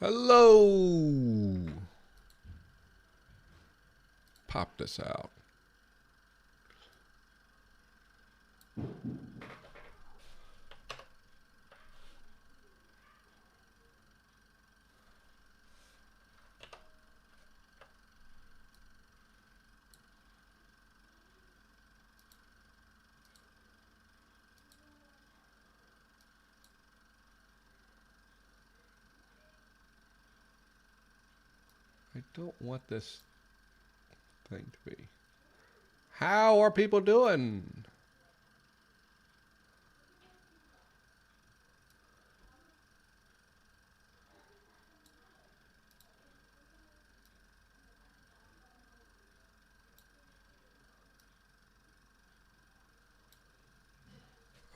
Hello. Pop this out. I don't want this thing to be. How are people doing?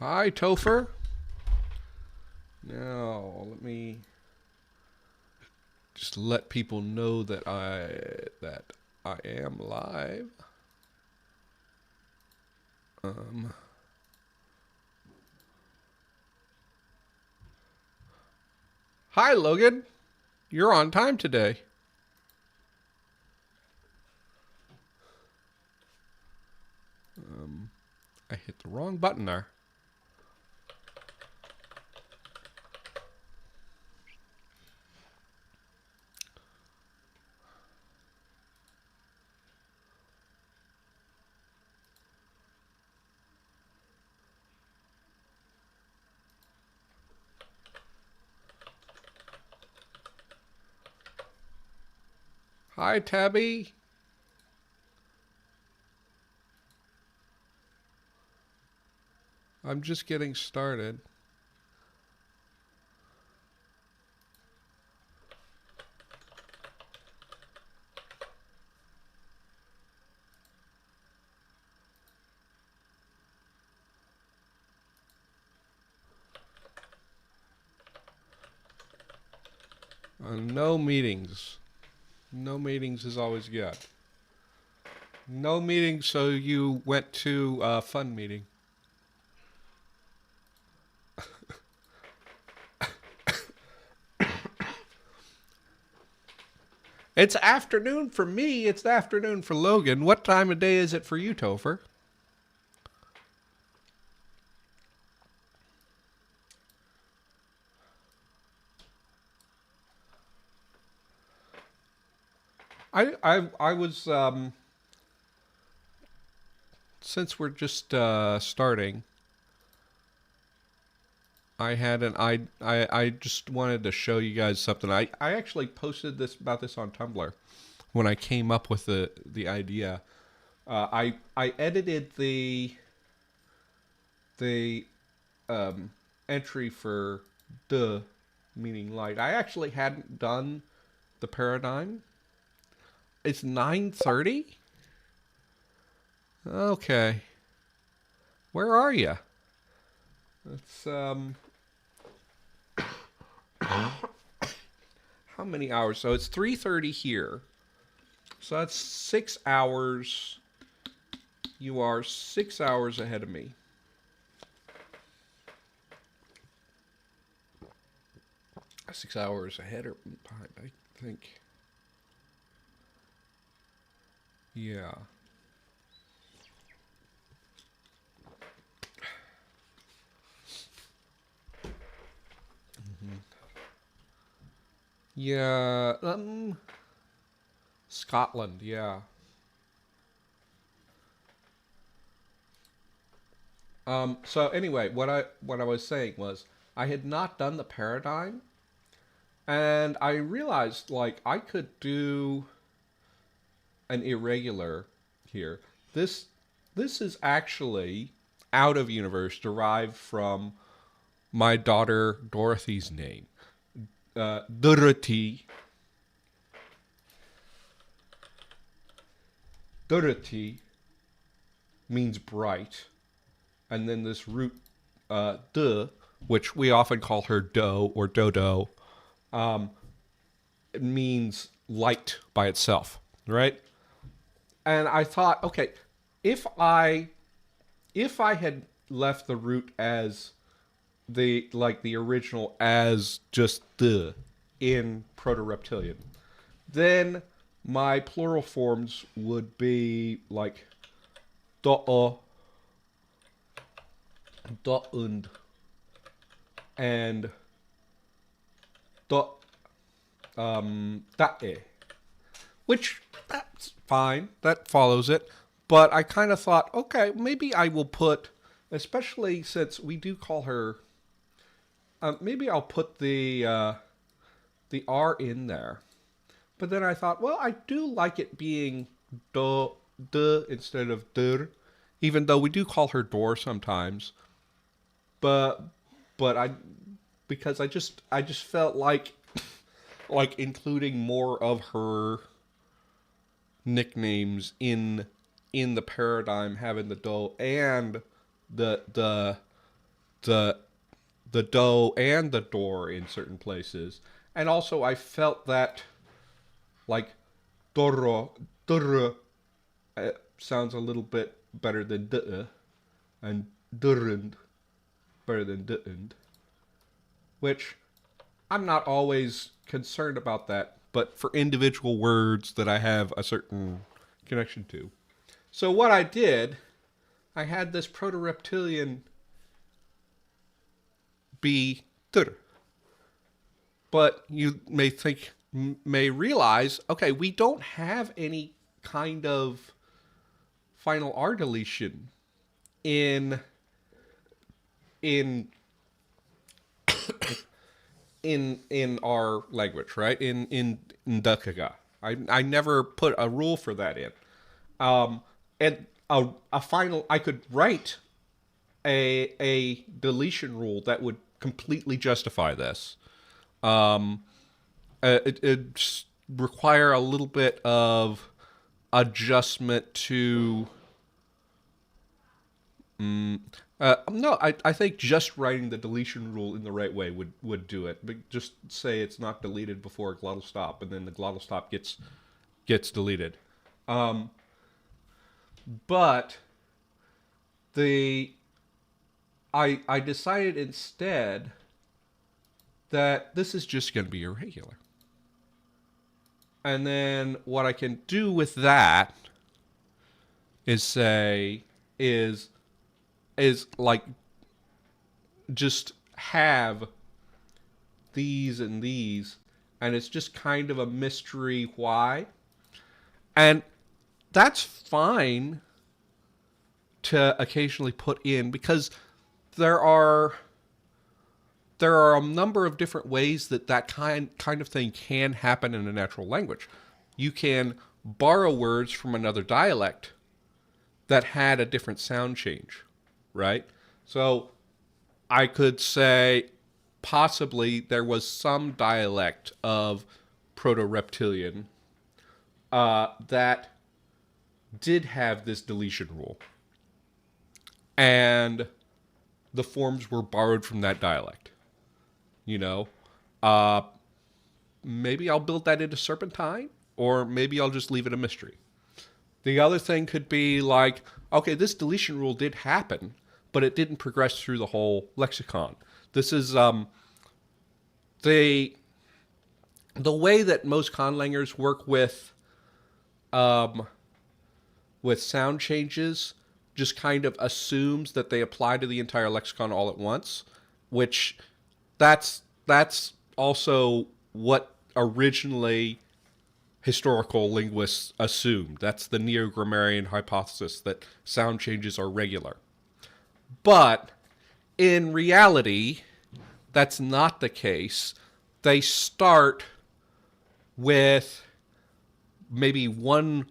Hi, Topher. Now, let me just let people know that I am live. Hi, Logan. You're on time today. I hit the wrong button there. Hi, Tabby. I'm just getting started. No meetings. No meetings is always good. No meetings, so you went to a fun meeting. It's afternoon for me. It's afternoon for Logan. What time of day is it for you, Topher? I was since we're just starting, I had I just wanted to show you guys something. I actually posted about this on Tumblr when I came up with the idea. I edited the entry for the meaning light. I actually hadn't done the paradigm. It's 9:30. Okay. Where are you? It's how many hours? So it's 3:30 here. So that's 6 hours. You are 6 hours ahead of me. Six hours ahead or behind, I think. Yeah. Yeah, Scotland, yeah. So anyway, what I was saying was I had not done the paradigm, and I realized like I could do an irregular here. This is actually out of universe, derived from my daughter Dorothy's name. Dorothy. Dorothy means bright, and then this root de, which we often call her do or dodo, it means light by itself, right? And I thought, okay, if I had left the root as the original as just the, in Proto-Reptilian. Then my plural forms would be like do'o, do'und, and do da'e, which that's fine. That follows it. But I kind of thought, okay, maybe I will put, especially since we do call her, maybe I'll put the R in there. But then I thought, well, I do like it being do, duh instead of dur, even though we do call her door sometimes. But because I just felt like including more of her nicknames in the paradigm, having the do and the do and the door in certain places. And also I felt that like doro sounds a little bit better than duh, and durund better than du'und, which I'm not always concerned about that, but for individual words that I have a certain connection to. So what I did, I had this Proto-Reptilian be dur. But you may realize, okay, we don't have any kind of final R deletion in our language, right? In Ndăkaga. I never put a rule for that in. And a final, I could write a deletion rule that would completely justify this. It require a little bit of adjustment to. No, I think just writing the deletion rule in the right way would do it. But just say it's not deleted before a glottal stop, and then the glottal stop gets deleted. But I decided instead that this is just going to be irregular. And then what I can do with that is like just have these and these, and it's just kind of a mystery why. And that's fine to occasionally put in, because there are a number of different ways that kind of thing can happen in a natural language. You can borrow words from another dialect that had a different sound change, right? So I could say possibly there was some dialect of Proto-Reptilian that did have this deletion rule, and the forms were borrowed from that dialect. You know, maybe I'll build that into Serpentine, or maybe I'll just leave it a mystery. The other thing could be like, okay, this deletion rule did happen, but it didn't progress through the whole lexicon. This is the way that most conlangers work with sound changes just kind of assumes that they apply to the entire lexicon all at once, which that's also what originally historical linguists assumed. That's the neo-grammarian hypothesis, that sound changes are regular. But in reality, that's not the case. They start with maybe one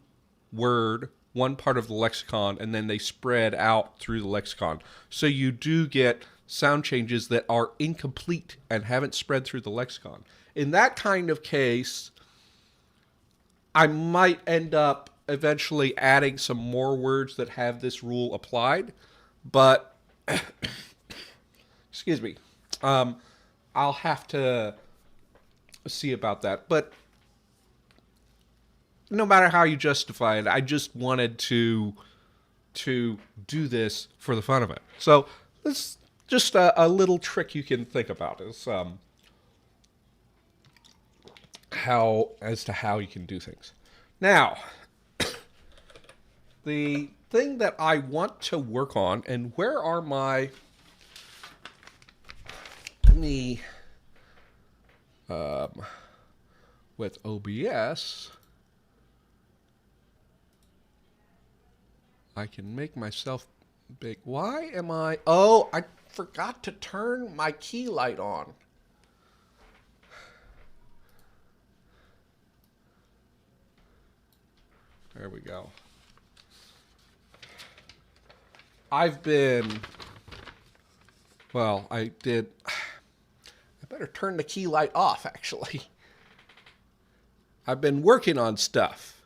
word, one part of the lexicon, and then they spread out through the lexicon. So you do get sound changes that are incomplete and haven't spread through the lexicon. In that kind of case, I might end up eventually adding some more words that have this rule applied, but excuse me, I'll have to see about that. But no matter how you justify it, I just wanted to do this for the fun of it. So this just a little trick you can think about is as to how you can do things. Now, the thing that I want to work on, and where are my, with OBS, I can make myself big. Why am I, oh, I forgot to turn my key light on. There we go. I've been, well, I better turn the key light off, actually. I've been working on stuff.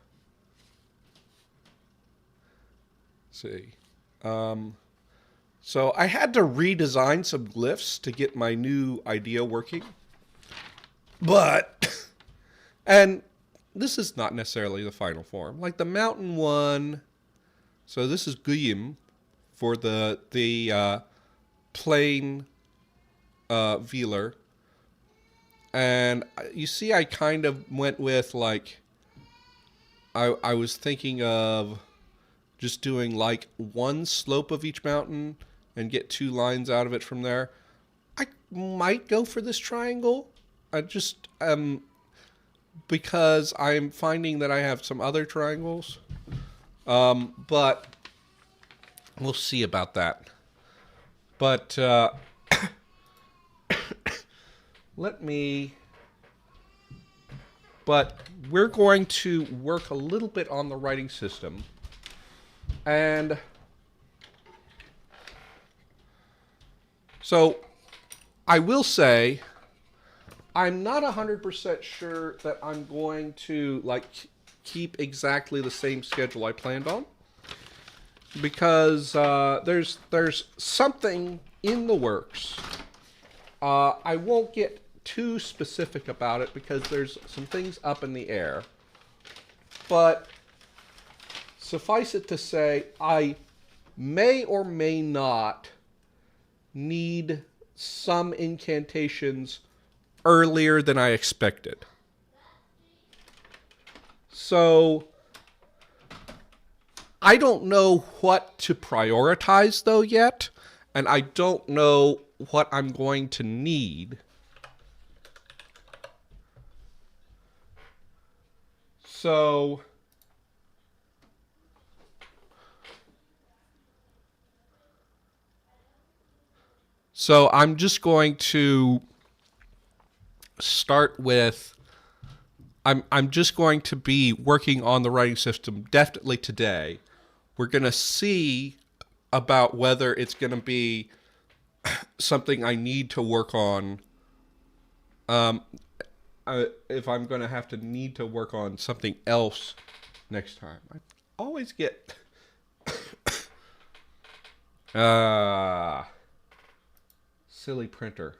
Let's see. So I had to redesign some glyphs to get my new idea working. But, and this is not necessarily the final form. Like the mountain one, so this is Guyim for the plain velar. And you see I kind of went with like, I was thinking of just doing like one slope of each mountain and get 2 lines out of it from there. I might go for this triangle. I just, because I'm finding that I have some other triangles. But we'll see about that. But but we're going to work a little bit on the writing system. And so I will say, I'm not 100% sure that I'm going to like keep exactly the same schedule I planned on, because there's something in the works. I won't get too specific about it because there's some things up in the air, but suffice it to say, I may or may not need some incantations earlier than I expected. So I don't know what to prioritize though yet, and I don't know what I'm going to need. So I'm just going to start with, I'm just going to be working on the writing system definitely today. We're going to see about whether it's going to be something I need to work on. If I'm going to have to need to work on something else next time. I always get silly printer.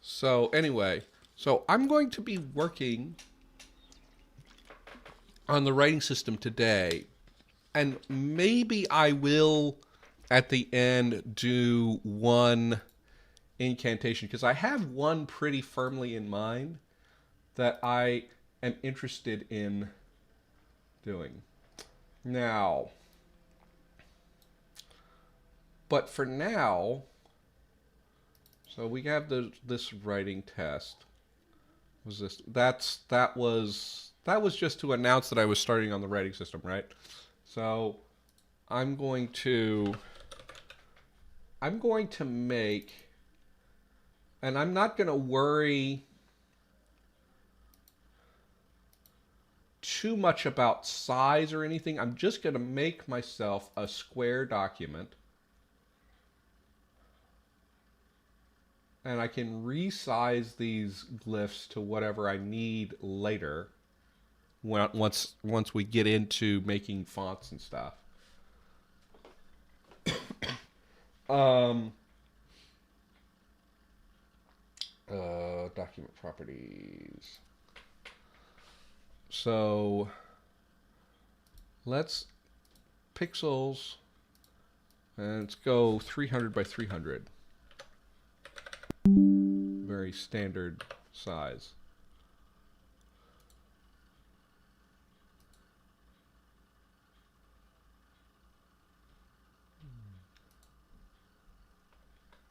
So anyway, so I'm going to be working on the writing system today, and maybe I will at the end do one incantation, because I have one pretty firmly in mind that I am interested in doing. Now, but for now, so we have this writing test. That was just to announce that I was starting on the writing system, right? So I'm going to make, and I'm not going to worry too much about size or anything. I'm just going to make myself a square document, and I can resize these glyphs to whatever I need later, once we get into making fonts and stuff. Document properties. So let's pixels, and let's go 300 by 300. Very standard size.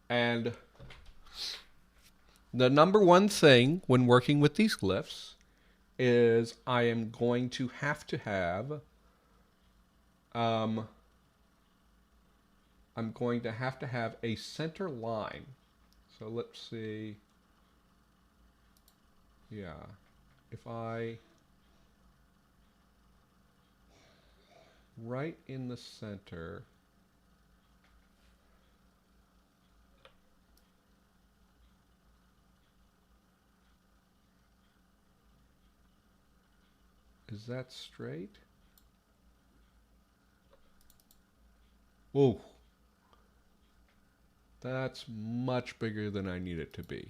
And the number one thing when working with these glyphs is I am going to have I'm going to have a center line. So let's see. Yeah. If I right in the center, is that straight? Whoa. That's much bigger than I need it to be.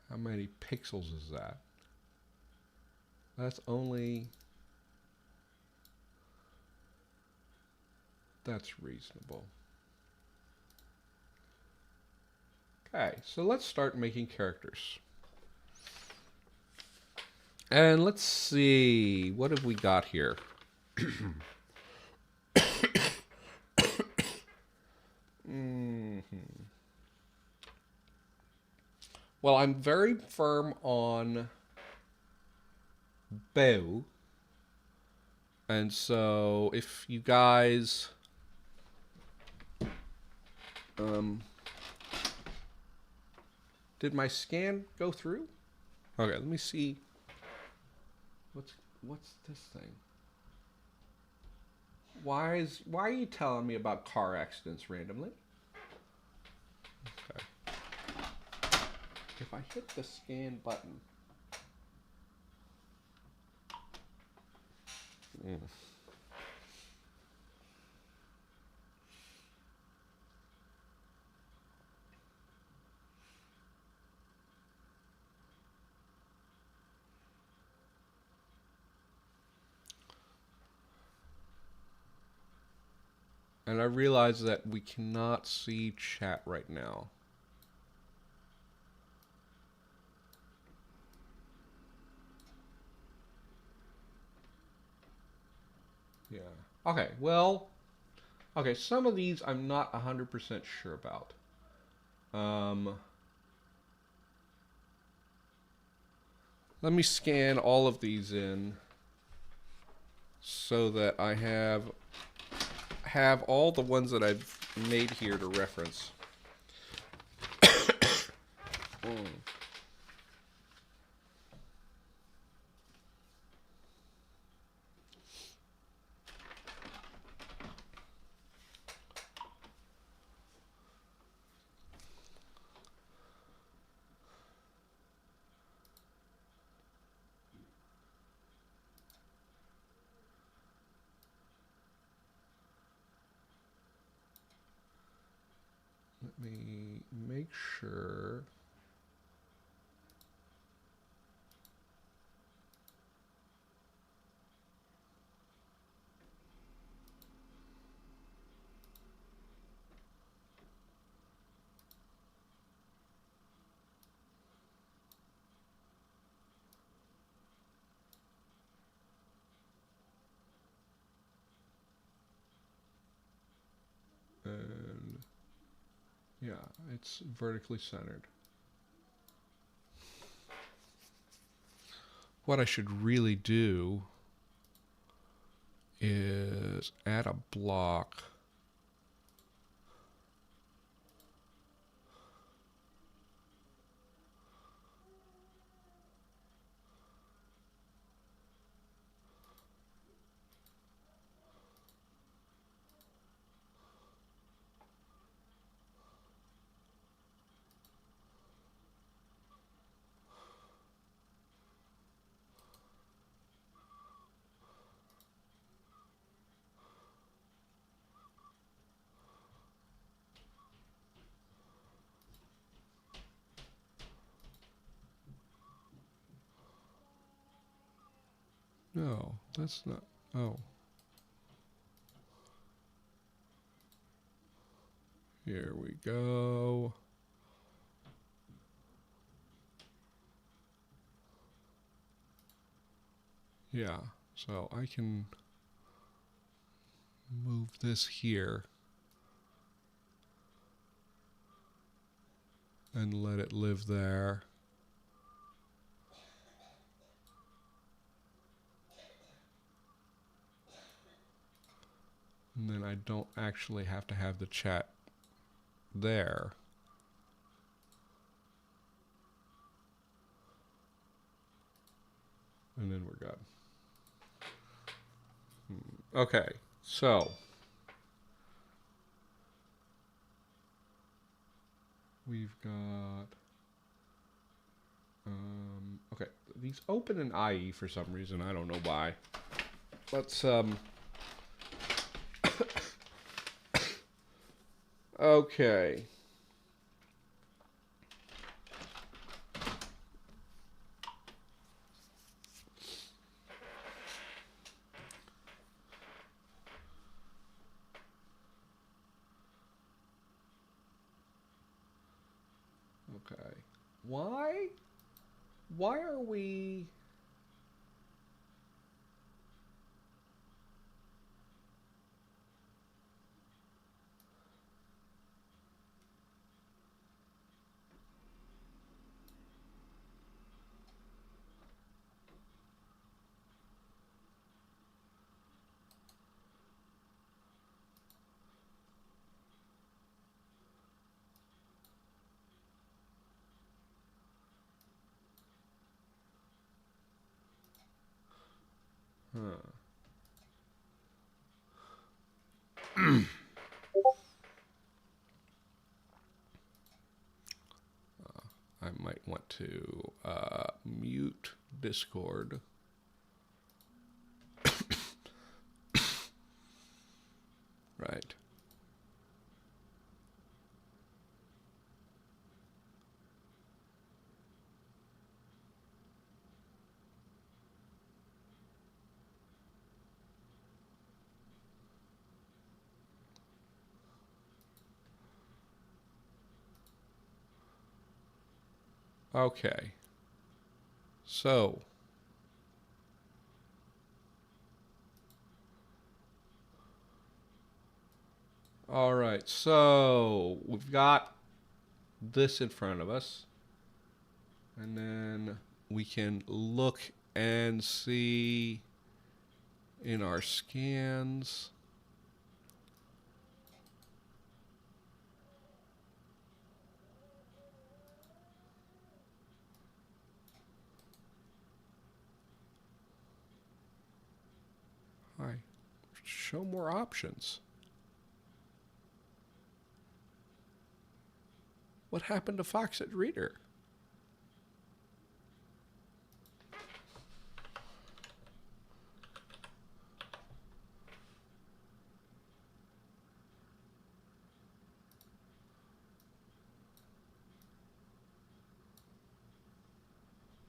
How many pixels is that? That's only... That's reasonable. Okay, so let's start making characters. And let's see, what have we got here? Well, I'm very firm on bow. And so if you guys did my scan go through? Okay, let me see. What's this thing? Why are you telling me about car accidents randomly? Okay. If I hit the scan button. And I realize that we cannot see chat right now. Yeah. Okay, well, okay, some of these I'm not 100% sure about. Let me scan all of these in so that I have all the ones that I've made here to reference. Let me make sure. And yeah, it's vertically centered. What I should really do is add a block. No, that's not. Oh. Here we go. Yeah, so I can move this here and let it live there. And then I don't actually have to have the chat there. And then we're good. Okay, so we've got okay, these open in IE for some reason. I don't know why. Let's okay. Okay. Why? Why are we? Huh. I might want to mute Discord. Right. Okay. So. All right. So we've got this in front of us. And then we can look and see in our scans. Hi. Show more options. What happened to Foxit Reader?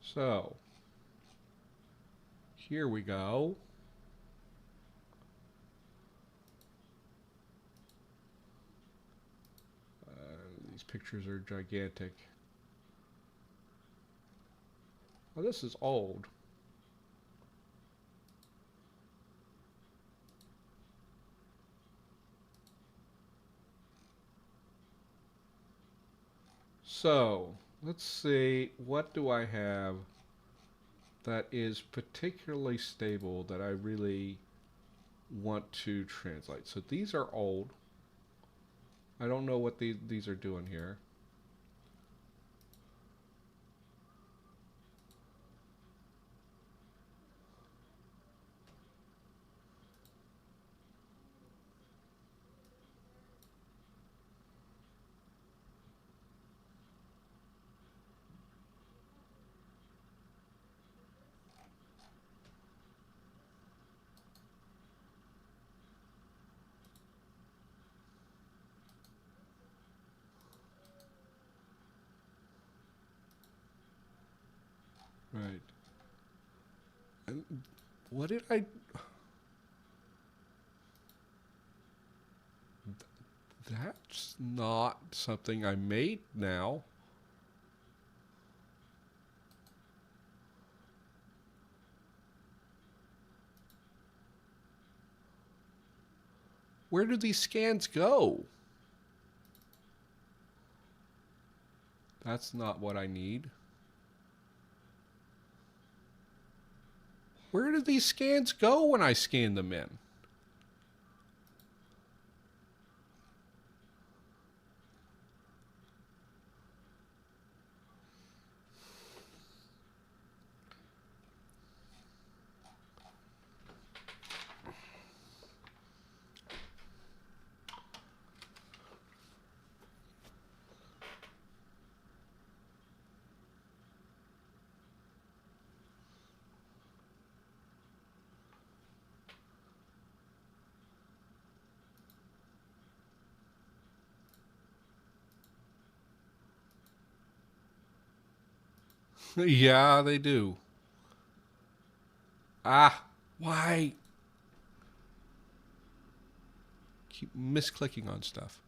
So, here we go. These pictures are gigantic. Oh, this is old. So, let's see, what do I have that is particularly stable that I really want to translate? So these are old. I don't know what these are doing here. Right. And What did I... That's not something I made now. Where do these scans go? That's not what I need. Where do these scans go when I scan them in? Yeah, they do. Ah, why? Keep misclicking on stuff.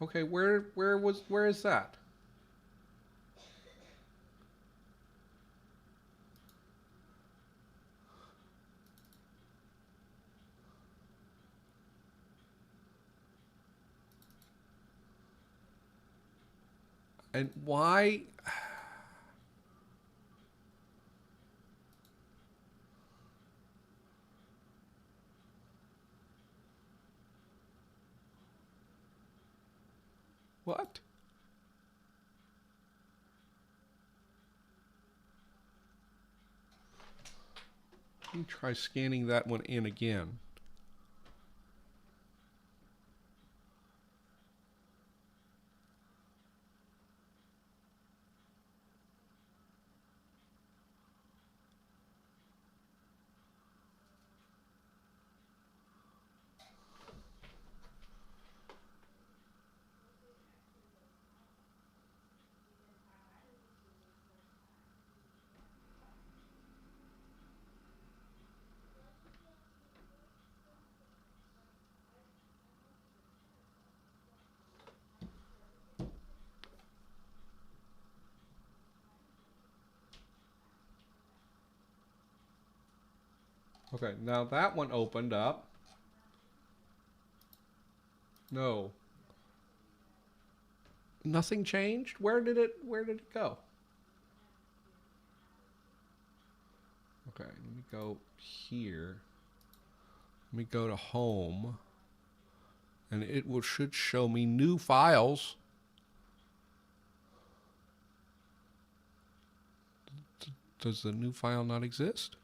Okay, where is that? And why? What? Let me try scanning that one in again. Okay, now that one opened up. No. Nothing changed? Where did it go? Okay, let me go here. Let me go to home. And it should show me new files. Does the new file not exist?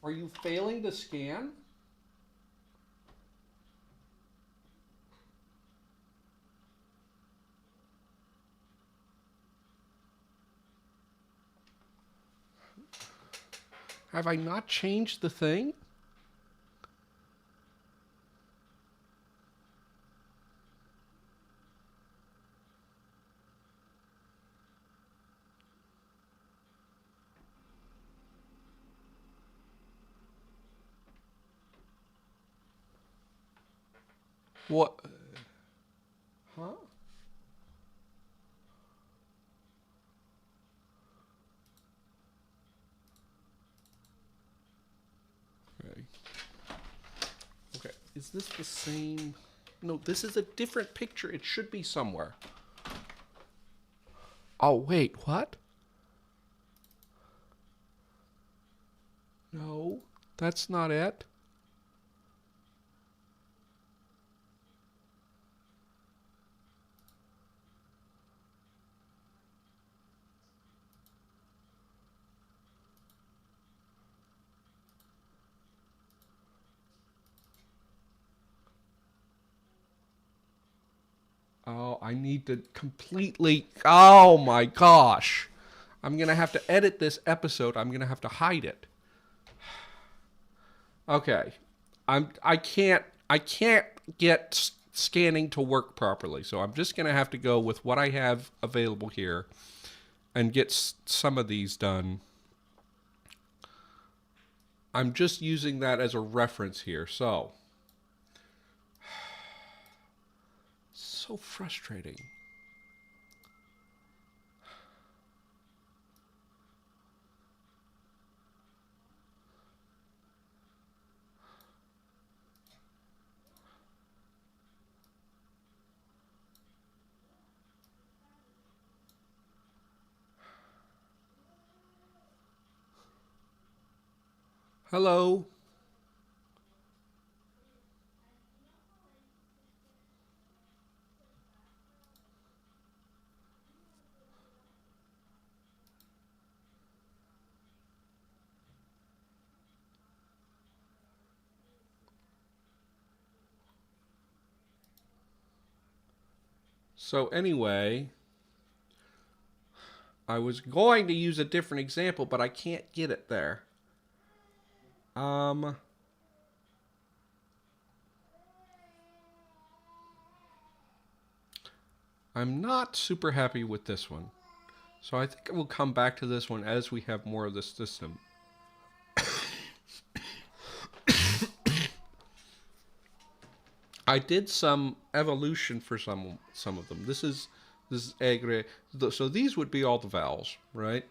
Are you failing to scan? Have I not changed the thing? What? Huh? Okay. Okay. Is this the same? No, this is a different picture. It should be somewhere. Oh, wait. What? No, that's not it. Oh, I need to completely... Oh my gosh. I'm going to have to edit this episode. I'm going to have to hide it. Okay. I can't get scanning to work properly. So I'm just going to have to go with what I have available here and get some of these done. I'm just using that as a reference here. So frustrating. Hello. So anyway, I was going to use a different example, but I can't get it there. I'm not super happy with this one. So I think we'll come back to this one as we have more of this system. I did some evolution for some of them. This is aigre. So these would be all the vowels, right?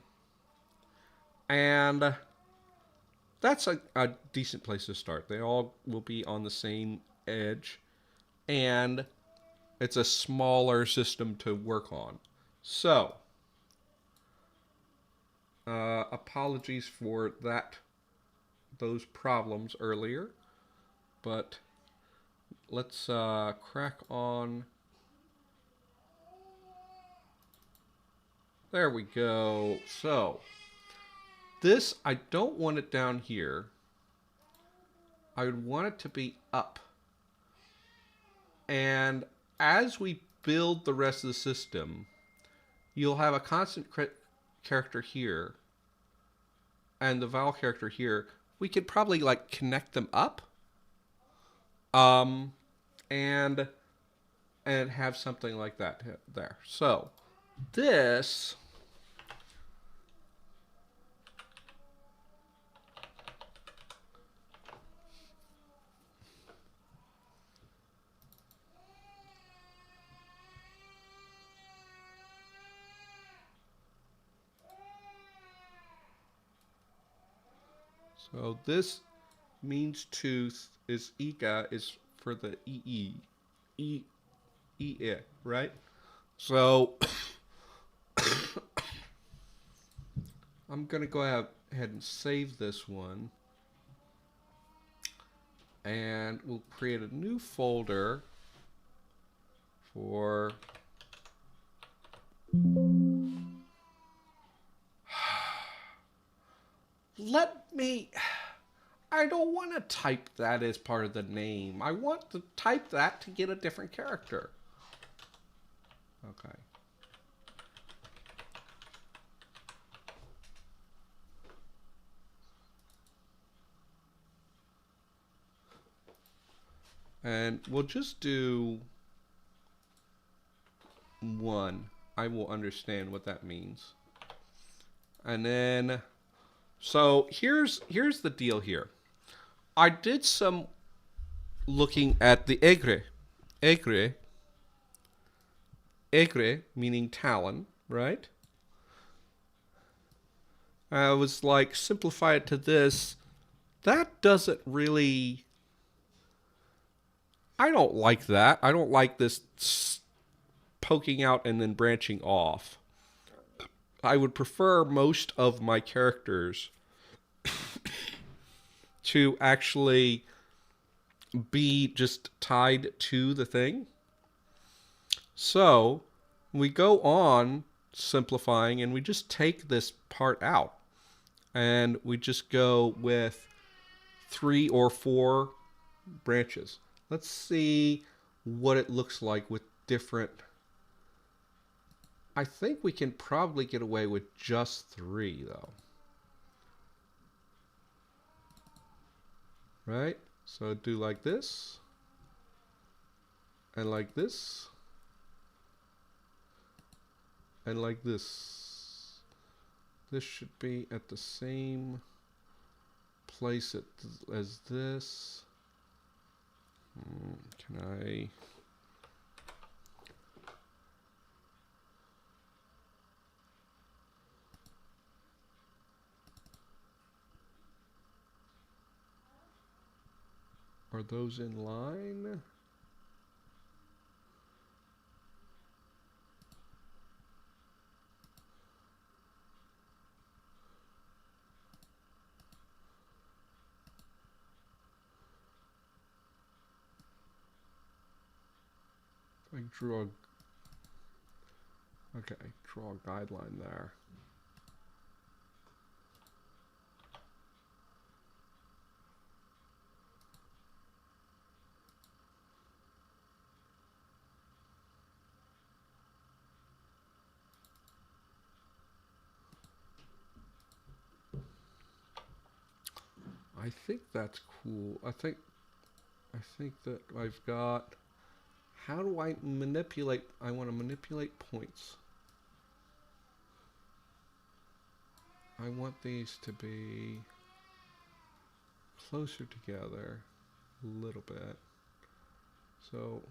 And that's a decent place to start. They all will be on the same edge, and it's a smaller system to work on. So, apologies for those problems earlier, but let's crack on. There we go. So, this, I don't want it down here. I would want it to be up. And as we build the rest of the system, you'll have a constant character here and the vowel character here. We could probably like connect them up. And have something like that there. So this means tooth is ika is for the right? So I'm gonna go ahead and save this one, and we'll create a new folder for I don't want to type that as part of the name. I want to type that to get a different character. Okay. And we'll just do 1. I will understand what that means. And then, so here's the deal here. I did some looking at the aigre. Aigre meaning talon, right? I was like, simplify it to this. That doesn't really... I don't like that. I don't like this poking out and then branching off. I would prefer most of my characters to actually be just tied to the thing. So we go on simplifying and we just take this part out. And we just go with 3 or 4 branches. Let's see what it looks like with different I think we can probably get away with just 3 though. Right? So do like this. And like this. And like this. This should be at the same place as this. Can I... Are those in line? I draw a... Okay, draw a guideline there. I think that's cool. I think that I've got... How do I manipulate? I want to manipulate points. I want these to be closer together a little bit. So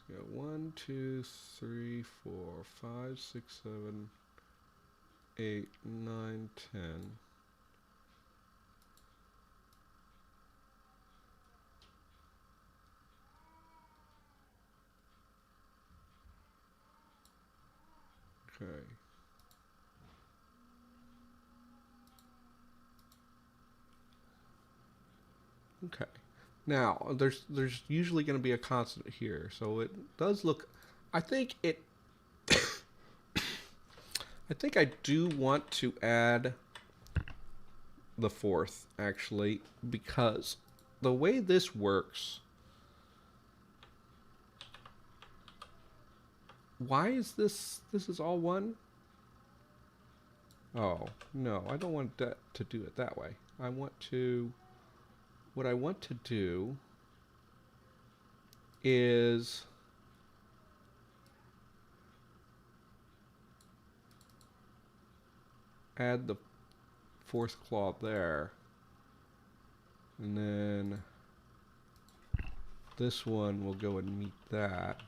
let's go 1, 2, 3, 4, 5, 6, 7, 8, 9, 10. Okay. Okay. Now, there's usually going to be a constant here, so it does look... I think it... I think I do want to add the 4th, actually, because the way this works... Why is this... This is all 1? Oh, no, I don't want that to do it that way. I want to... What I want to do is add the 4th claw there, and then this one will go and meet that.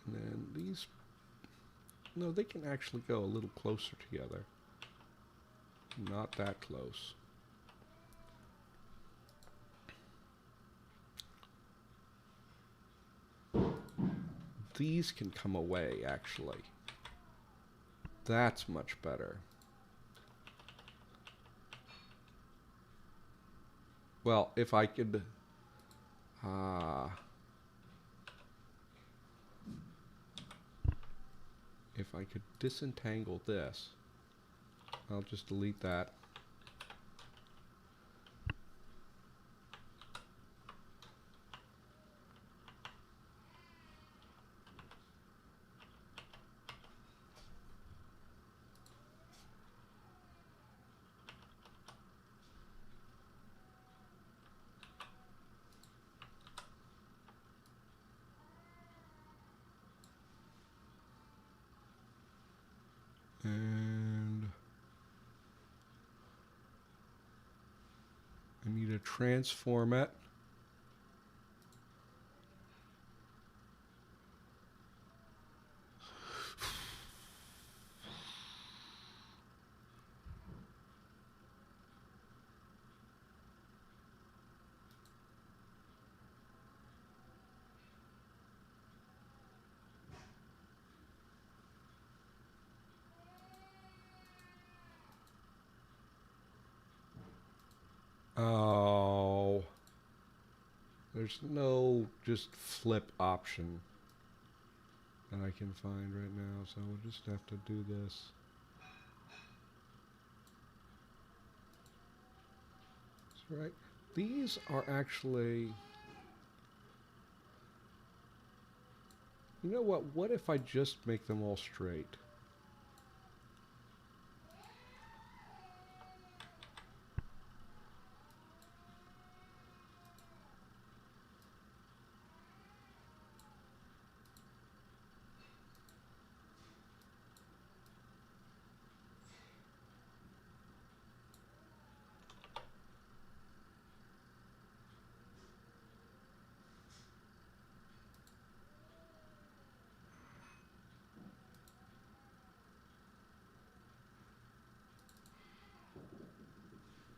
And then these... No, they can actually go a little closer together. Not that close. These can come away, actually. That's much better. Well, if I could... if I could disentangle this, I'll just delete that. And I need to transform it. Oh, there's no just flip option that I can find right now, so we'll just have to do this. Right. These are actually... You know what? What if I just make them all straight?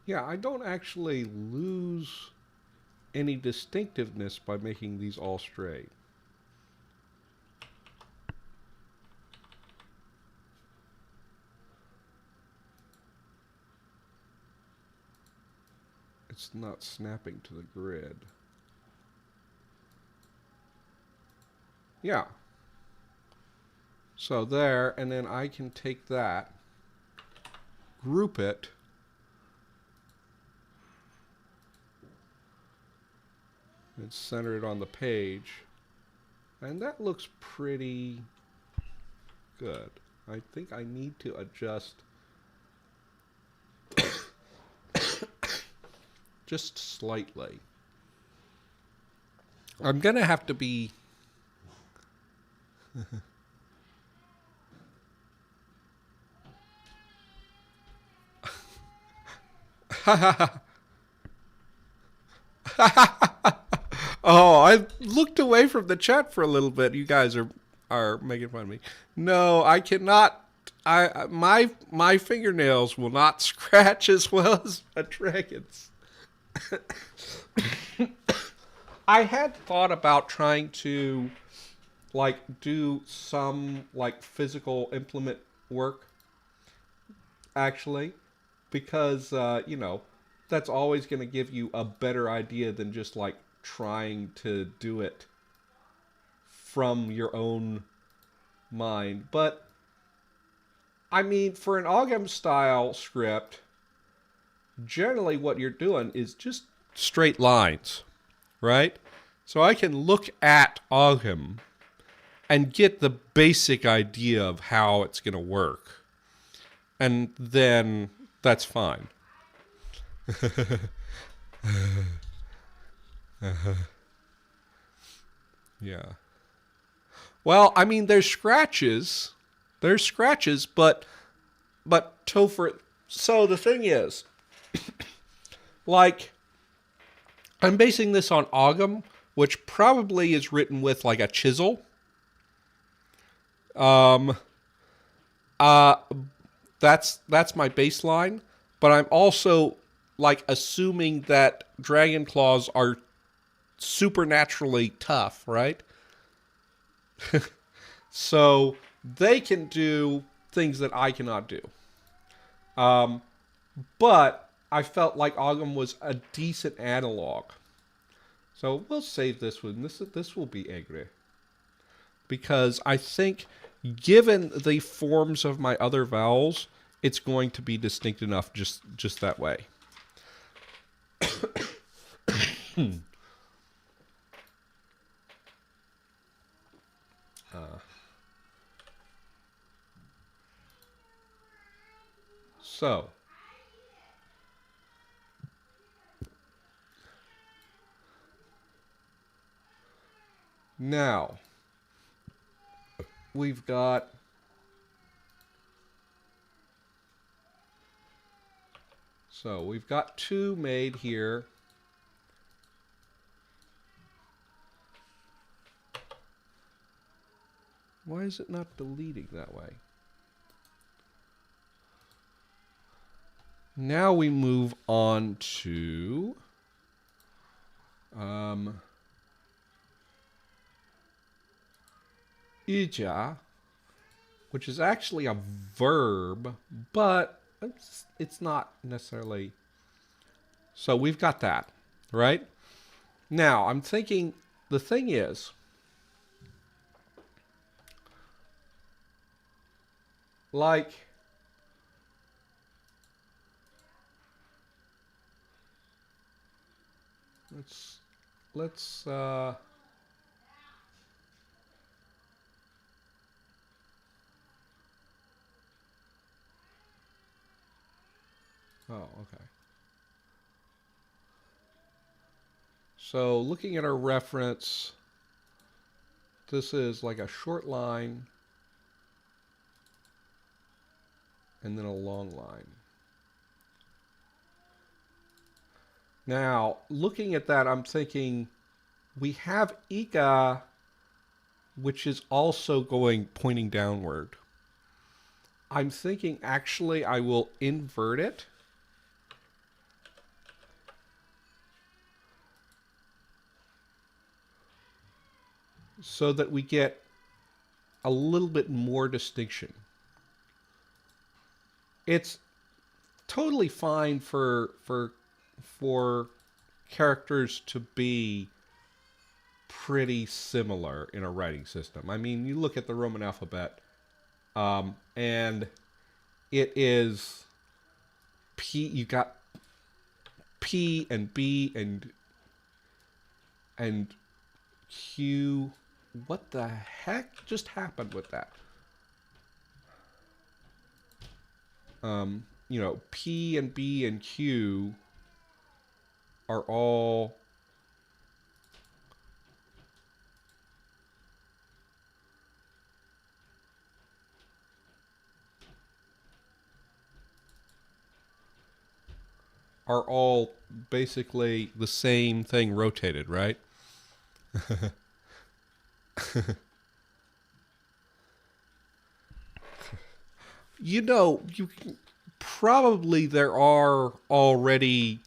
Yeah, I don't actually lose any distinctiveness by making these all straight. It's not snapping to the grid. Yeah. So there, and then I can take that, group it, and center it on the page. And that looks pretty good. I think I need to adjust just slightly. I'm going to have to be... Oh, I looked away from the chat for a little bit. You guys are making fun of me. No, I cannot. My fingernails will not scratch as well as a dragon's. I had thought about trying to like do some like physical implement work actually, because you know, that's always going to give you a better idea than just like trying to do it from your own mind. But I mean, for an Ogam style script, generally what you're doing is just straight lines, right? So I can look at Ogam and get the basic idea of how it's going to work. And then that's fine. Yeah. Well, I mean, there's scratches. There's scratches, but Topher... So the thing is, like, I'm basing this on Ogam, which probably is written with, like, a chisel. That's my baseline, but I'm also like assuming that dragon claws are supernaturally tough, right? So they can do things that I cannot do. But I felt like Ogam was a decent analog. So we'll save this one. This will be angry. Because I think, given the forms of my other vowels, it's going to be distinct enough just that way. So, now, we've got two made here. Why is it not deleting that way? Now we move on to ija, which is actually a verb, but it's not necessarily. So we've got that, right? Now I'm thinking the thing is, like, let's oh, okay. So looking at our reference, this is like a short line and then a long line. Now, looking at that, I'm thinking we have Iga, which is also pointing downward. I'm thinking actually I will invert it. So that we get a little bit more distinction. It's totally fine for characters to be pretty similar in a writing system. I mean, you look at the Roman alphabet, and it is P. You got P and B and Q. What the heck just happened with that? You know, P and B and Q are all basically the same thing rotated, right? You know, probably there are already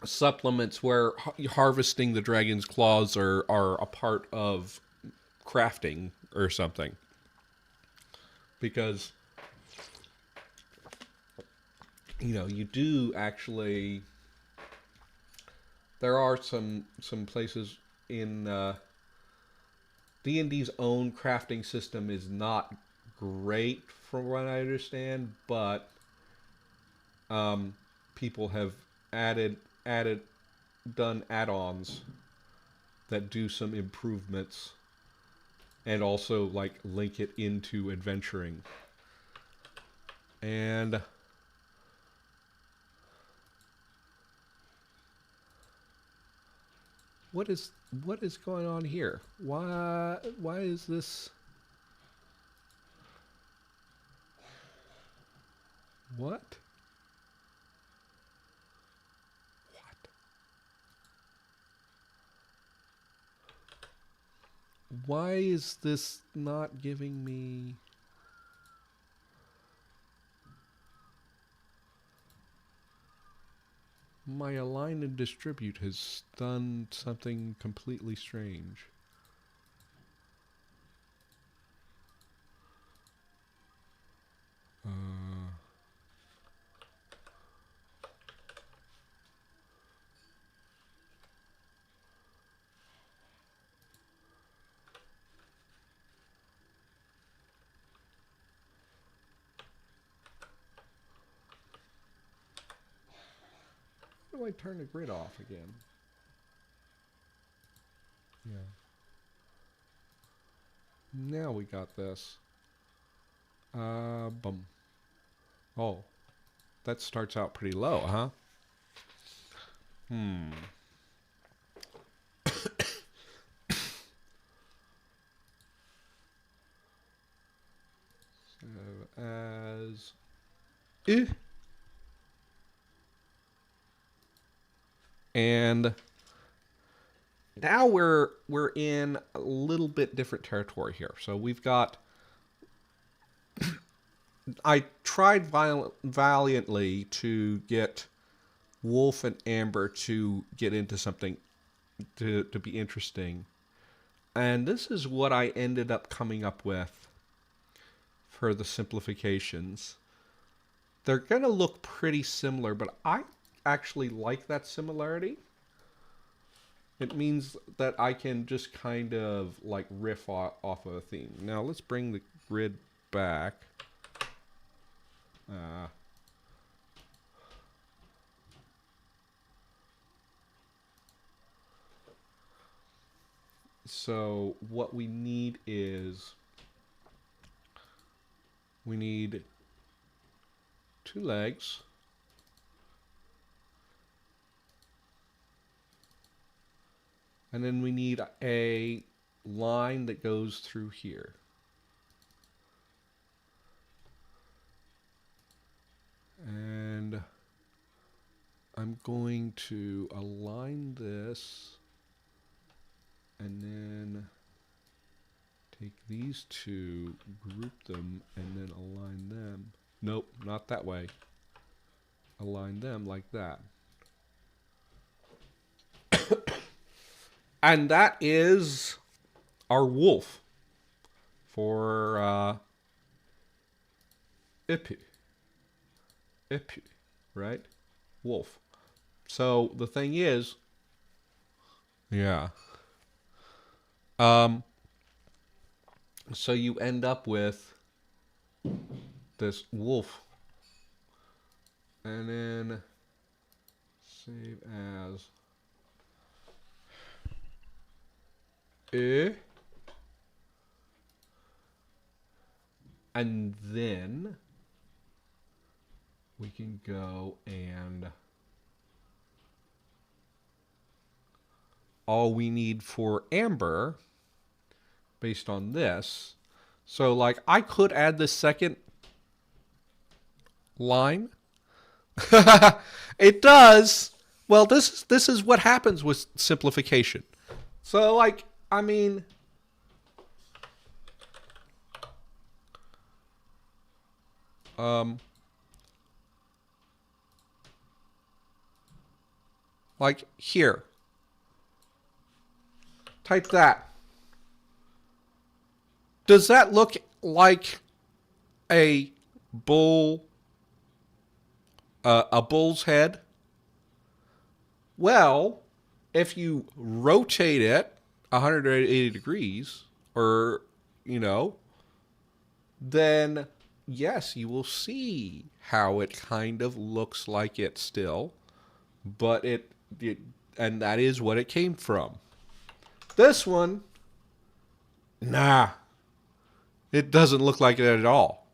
supplements where harvesting the dragon's claws are a part of crafting or something. Because, you know, you do actually... There are some places in... D&D's own crafting system is not great from what I understand, but people have done add-ons that do some improvements and also like link it into adventuring. And what is going on here? Why is this? What? Why is this not giving me... My align and distribute has done something completely strange. How do I turn the grid off again? Yeah. Now we got this. Boom. Oh. That starts out pretty low, huh? So as... And now we're in a little bit different territory here. So we've got... I tried valiantly to get Wolf and Amber to get into something to be interesting. And this is what I ended up coming up with for the simplifications. They're going to look pretty similar, but I actually like that similarity. It means that I can just kind of like riff off of a theme. Now let's bring the grid back. So what we need is we need 2 legs. And then we need a line that goes through here. And I'm going to align this and then take these two, group them, and then align them. Nope, not that way. Align them like that. And that is our wolf for Ipu. Ipu, right? Wolf. So the thing is, yeah. So you end up with this wolf. And then save as and then we can go and all we need for amber based on this. So like I could add this second line. It does. Well, this is what happens with simplification. So like I mean, like here, type that. Does that look like a bull, a bull's head? Well, if you rotate it 180 degrees, or, you know, then yes, you will see how it kind of looks like it still, but it and that is what it came from. This one, nah, it doesn't look like it at all.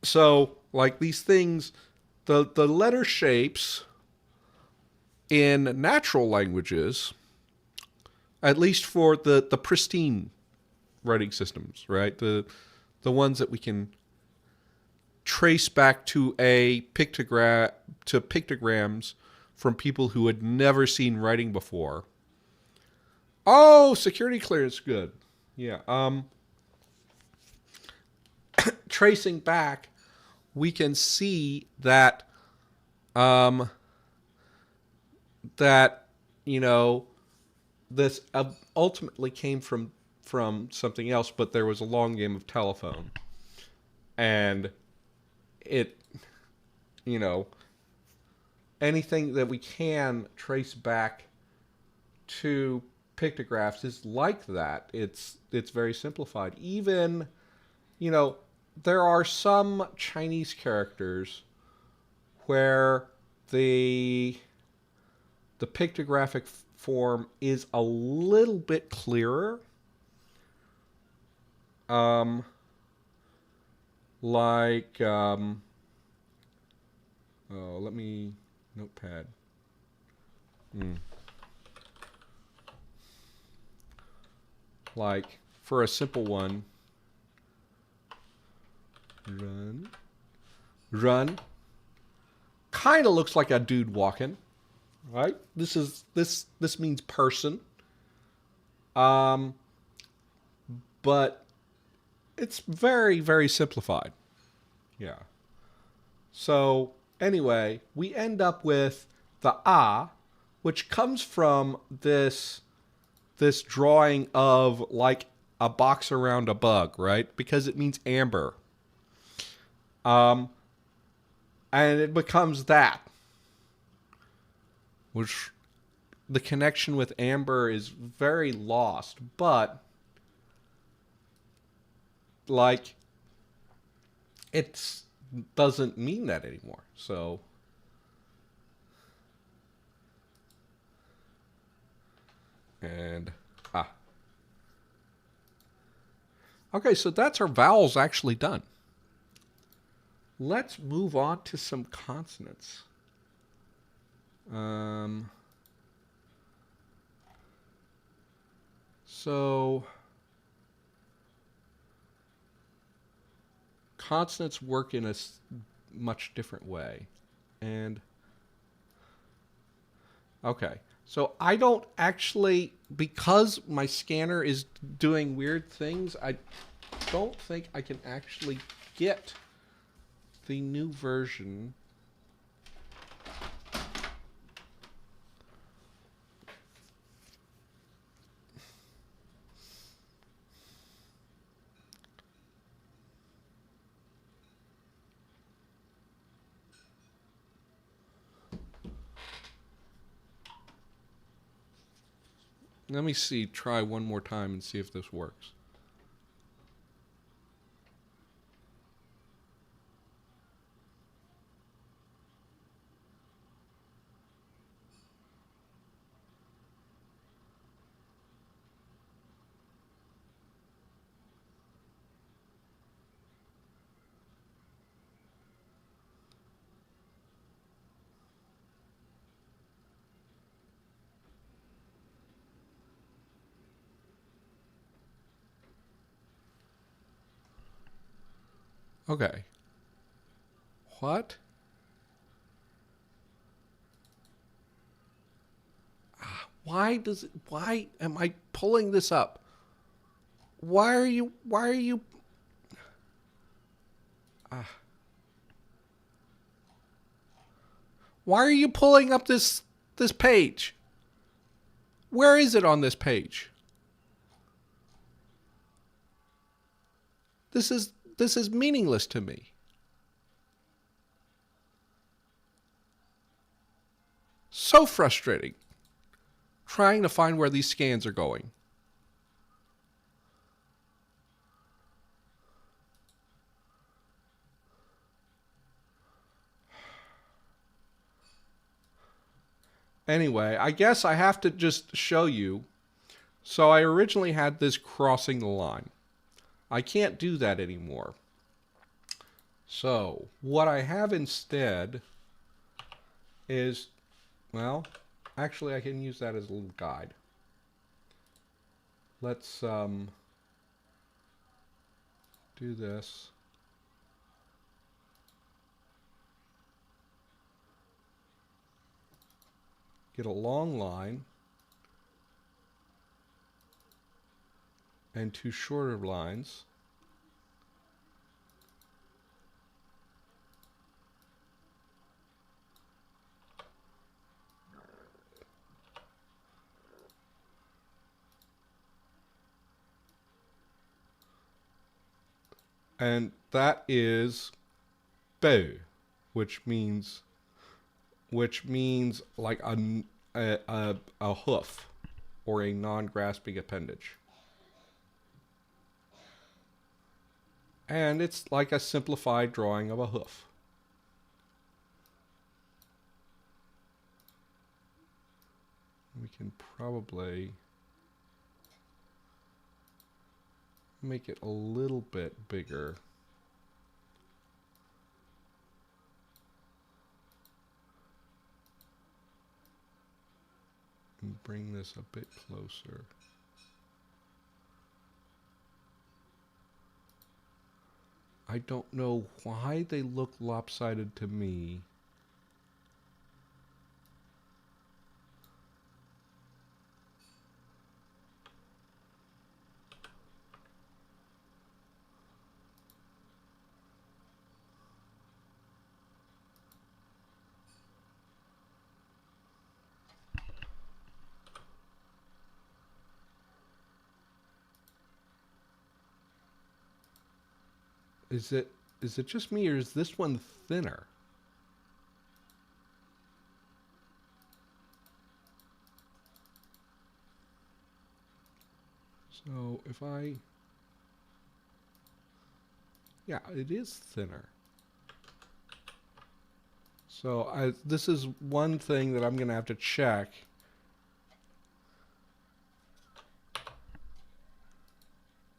So, like these things, the letter shapes in natural languages, at least for the pristine writing systems, right? The ones that we can trace back to a pictograms from people who had never seen writing before. Oh, security clearance, good. Yeah. Tracing back, we can see that that, you know, this ultimately came from something else, but there was a long game of telephone. And it, you know, anything that we can trace back to pictographs is like that. It's very simplified. Even, you know, there are some Chinese characters where the pictographic form is a little bit clearer. Like, oh, let me, notepad. Like, for a simple one, run, kind of looks like a dude walking, right? This means person. But it's very, very simplified. Yeah. So anyway, we end up with the ah, which comes from this drawing of like a box around a bug, right? Because it means amber. And it becomes that. Which the connection with amber is very lost, but like it doesn't mean that anymore. So and Okay, so that's our vowels actually done. Let's move on to some consonants. So consonants work in a much different way. And okay, so I don't actually, because my scanner is doing weird things, I don't think I can actually get the new version. Let me see, try one more time and see if this works. Okay. What? Why am I pulling this up? Why are you, why are you pulling up this page? Where is it on this page? This is meaningless to me. So frustrating. Trying to find where these scans are going. Anyway, I guess I have to just show you. So I originally had this crossing the line. I can't do that anymore. So what I have instead is, well, actually I can use that as a little guide. Let's do this. Get a long line and two shorter lines. And that is bow, which means like a hoof or a non-grasping appendage. And it's like a simplified drawing of a hoof. We can probably make it a little bit bigger. And bring this a bit closer. I don't know why they look lopsided to me. Is it just me, or is this one thinner? So if yeah, it is thinner. So this is one thing that I'm going to have to check.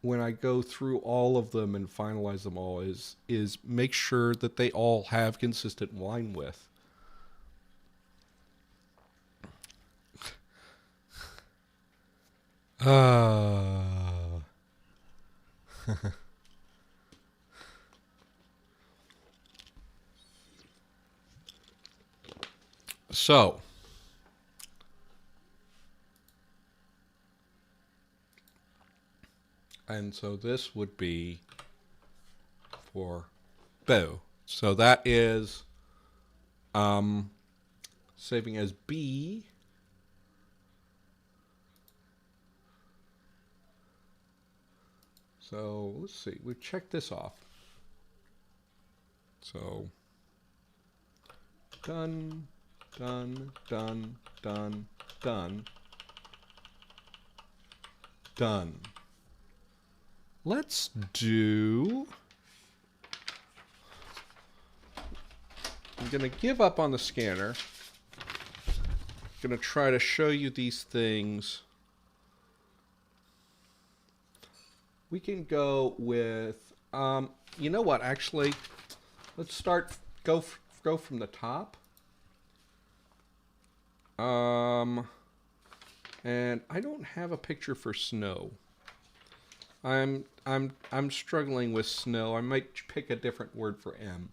when I go through all of them and finalize them all is make sure that they all have consistent line width. So, and so this would be for bow. So that is saving as B. So let's see, we check this off. So done, done, done, done, done, done. Let's do, I'm going to give up on the scanner. I'm going to try to show you these things. We can go with, you know what, actually, let's start, go from the top. And I don't have a picture for snow. I'm struggling with snow. I might pick a different word for M.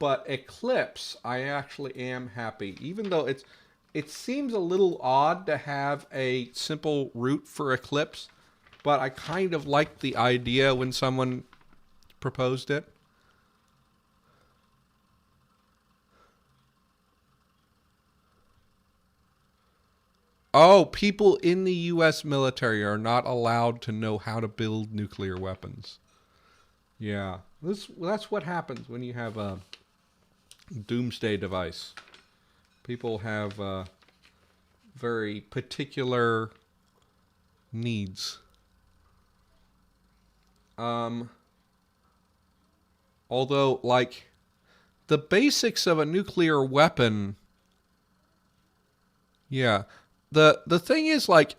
But eclipse, I actually am happy. Even though it seems a little odd to have a simple root for eclipse, but I kind of liked the idea when someone proposed it. Oh, people in the U.S. military are not allowed to know how to build nuclear weapons. Yeah, that's what happens when you have a doomsday device. People have very particular needs. Although, like, the basics of a nuclear weapon, yeah. The thing is, like,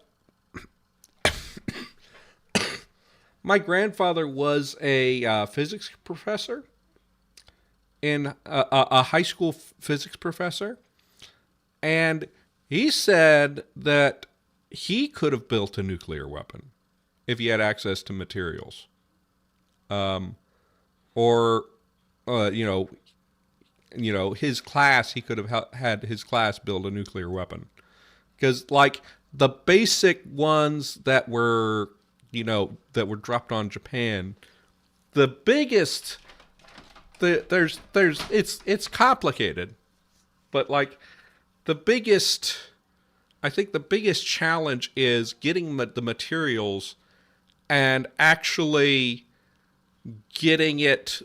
my grandfather was a physics professor, in a high school physics professor, and he said that he could have built a nuclear weapon if he had access to materials, or you know, his class, he could have had his class build a nuclear weapon. Because, like, the basic ones that were, you know, that were dropped on Japan, the biggest, it's complicated. But, like, the biggest, I think the biggest challenge is getting the materials and actually getting it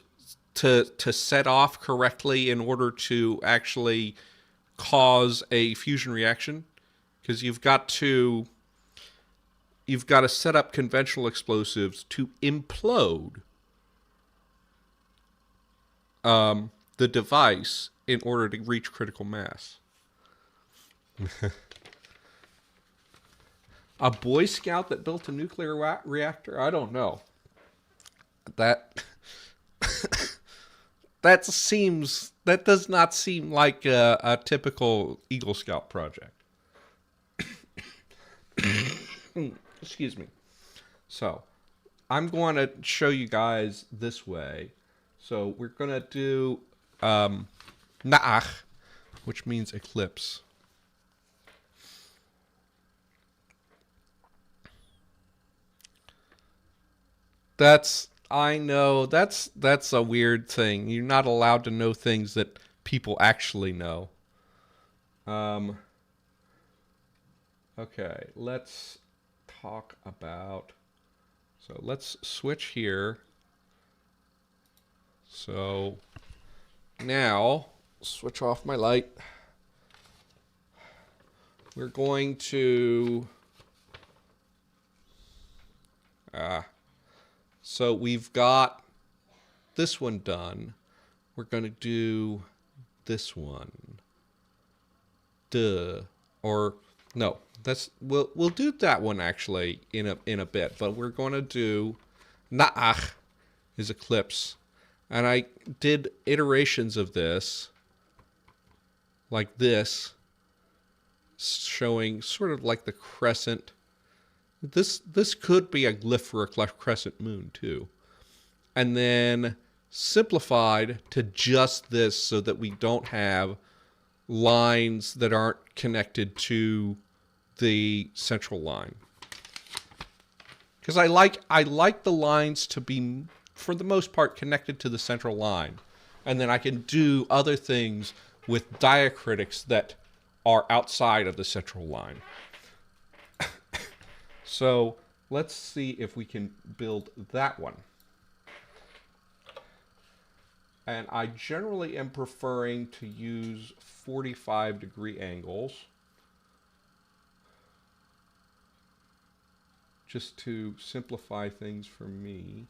to set off correctly in order to actually cause a fusion reaction. Because you've got to set up conventional explosives to implode the device in order to reach critical mass. A Boy Scout that built a nuclear reactor? I don't know. That does not seem like a typical Eagle Scout project. Excuse me. So, I'm going to show you guys this way. So, we're going to do Na'ach, which means eclipse. I know, that's a weird thing. You're not allowed to know things that people actually know. Okay, let's talk about, so let's switch here. So now, switch off my light. We're going to, so we've got this one done. We're going to do this one. Duh. Or No, that's we'll do that one actually in a bit, but we're going to do Na'ach is eclipse. And I did iterations of this like this, showing sort of like the crescent. This could be a glyph for a crescent moon too. And then simplified to just this so that we don't have lines that aren't connected to the central line. Because I like the lines to be, for the most part, connected to the central line. And then I can do other things with diacritics that are outside of the central line. So let's see if we can build that one. And I generally am preferring to use 45-degree angles just to simplify things for me.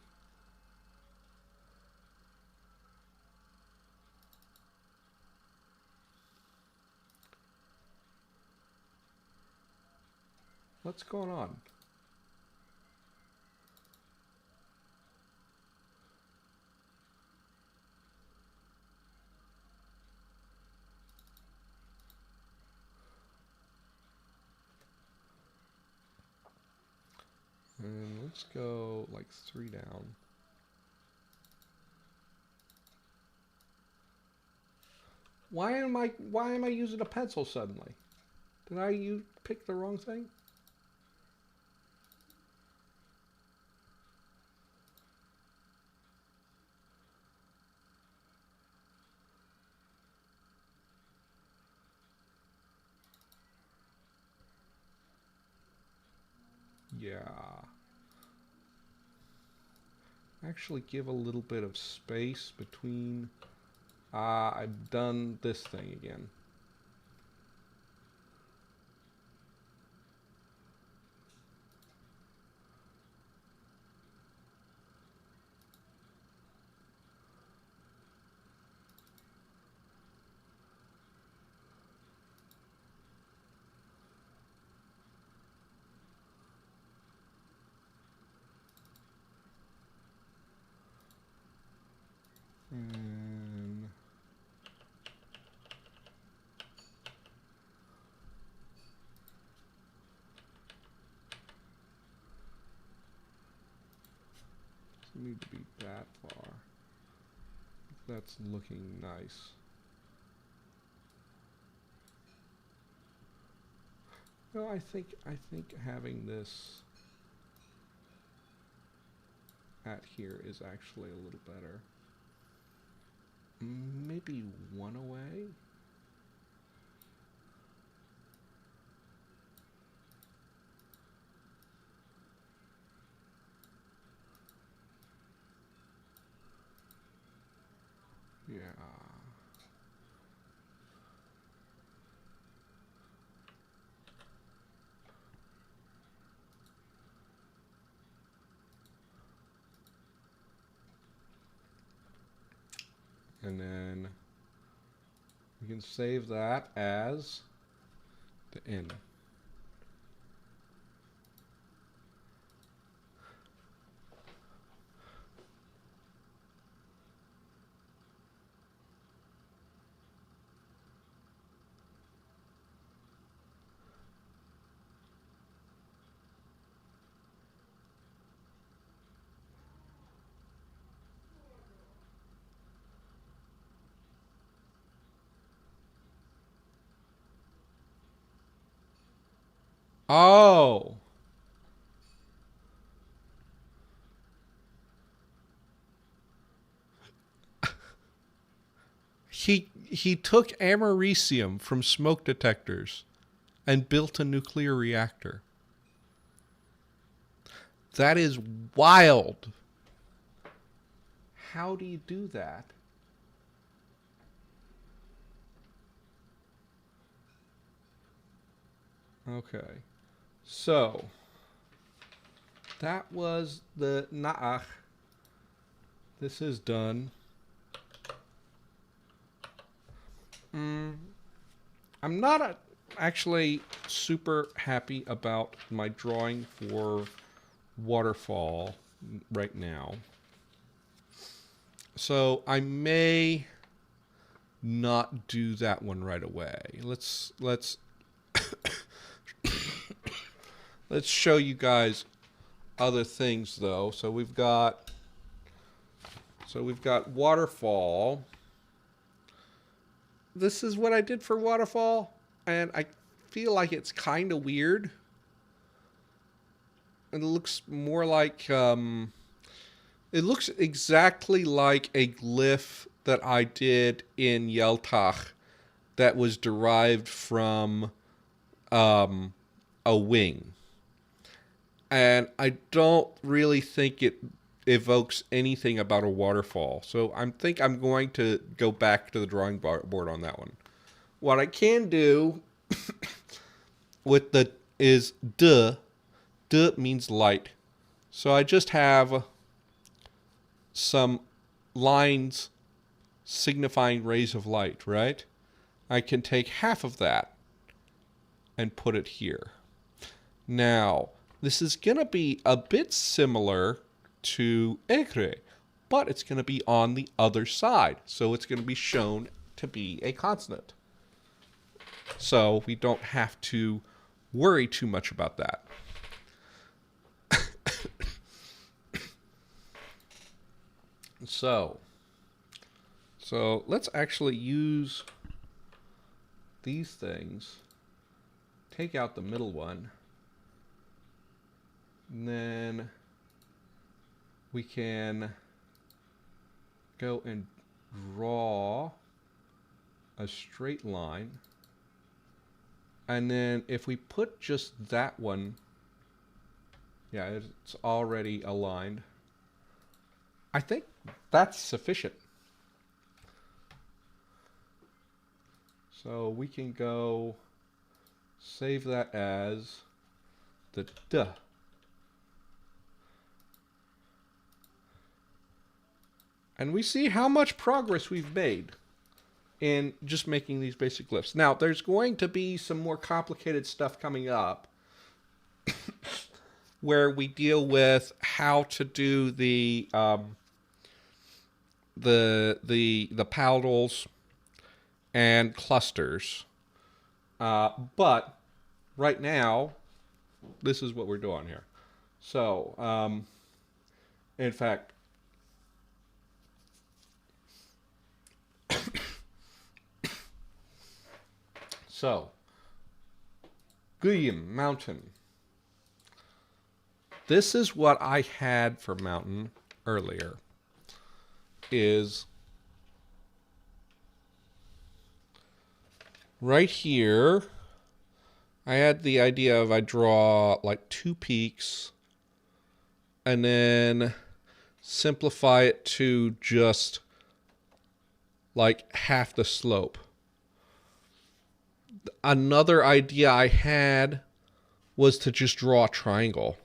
What's going on? And let's go like 3 down. Why am I using a pencil suddenly? Did I pick the wrong thing? Yeah. Actually give a little bit of space between. I've done this thing again. And doesn't need to be that far. That's looking nice. No, I think having this at here is actually a little better. Maybe one away? Yeah. And then we can save that as the N. Oh. He took americium from smoke detectors and built a nuclear reactor. That is wild. How do you do that? Okay. So, that was the Na'ach. This is done. I'm not actually super happy about my drawing for waterfall right now. So I may not do that one right away. Let's let's show you guys other things though. So we've got waterfall. This is what I did for waterfall, and I feel like it's kind of weird. It looks more like it looks exactly like a glyph that I did in Yeltach that was derived from a wing. And I don't really think it evokes anything about a waterfall. So I think I'm going to go back to the drawing board on that one. What I can do with the is duh. Duh means light. So I just have some lines signifying rays of light, right? I can take half of that and put it here. Now, this is going to be a bit similar to écrit, but it's going to be on the other side. So it's going to be shown to be a consonant. So we don't have to worry too much about that. So let's actually use these things. Take out the middle one. And then we can go and draw a straight line. And then if we put just that one, yeah, it's already aligned. I think that's sufficient. So we can go save that as the duh. And we see how much progress we've made in just making these basic glyphs. Now, there's going to be some more complicated stuff coming up where we deal with how to do the paddles and clusters. But right now, this is what we're doing here. So, in fact, so, Guyam, mountain. This is what I had for mountain earlier. Is right here, I had the idea of I draw like 2 peaks and then simplify it to just like half the slope. Another idea I had was to just draw a triangle.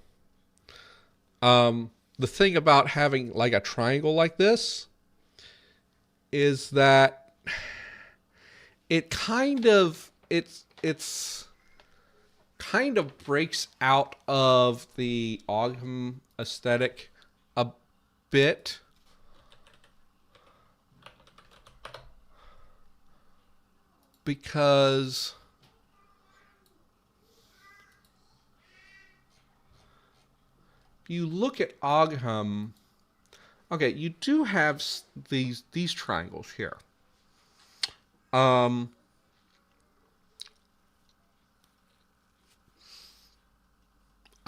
The thing about having like a triangle like this is that it kind of kind of breaks out of the Ogham aesthetic a bit. Because you look at Ogham, okay, you do have these triangles here. I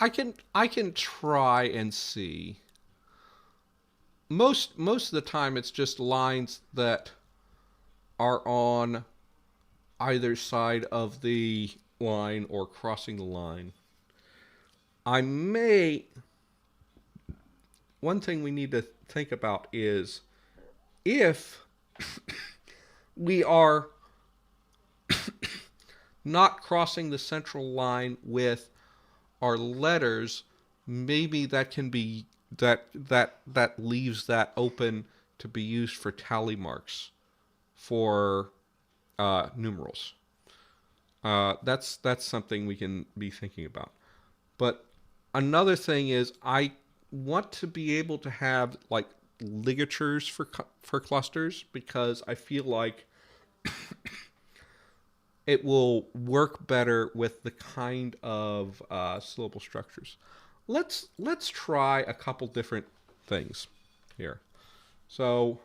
can try and see. Most of the time, it's just lines that are on either side of the line or crossing the line. One thing we need to think about is if we are not crossing the central line with our letters, maybe that can be that leaves that open to be used for tally marks for numerals. That's something we can be thinking about. But another thing is I want to be able to have like ligatures for clusters because I feel like it will work better with the kind of syllable structures. Let's try a couple different things here. So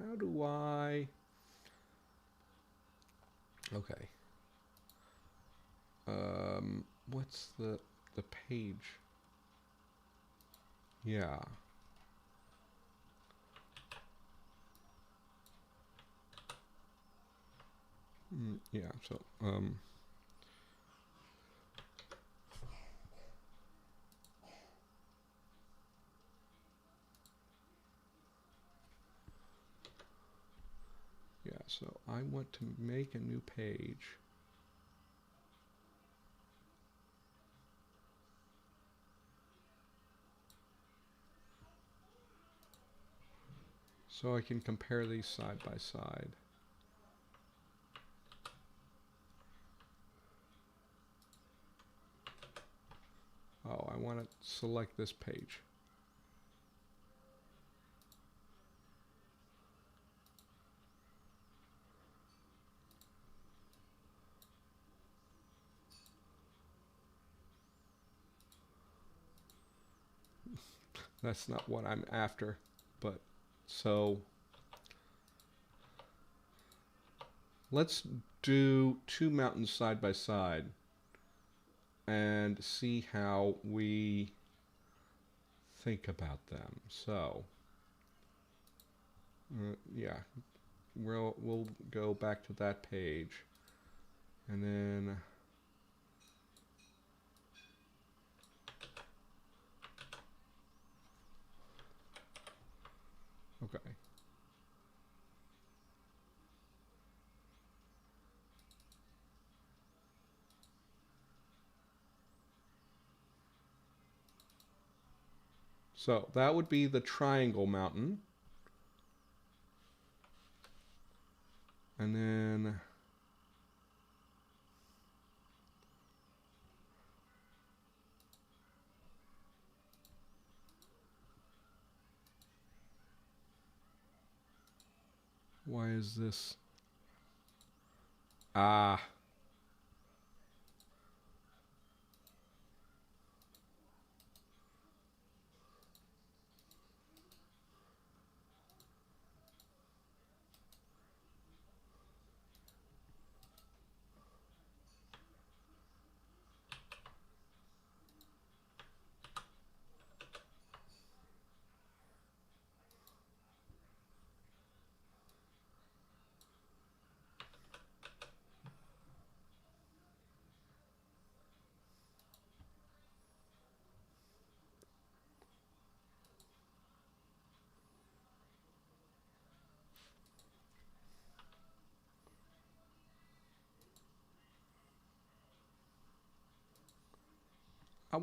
how do I? Okay. What's the page? Yeah. Yeah. So yeah. So I want to make a new page. So I can compare these side by side. Oh, I want to select this page. That's not what I'm after, but so let's do two mountains side by side and see how we think about them. So, yeah, we'll go back to that page, and then okay. So that would be the triangle mountain, and then why is this? Ah,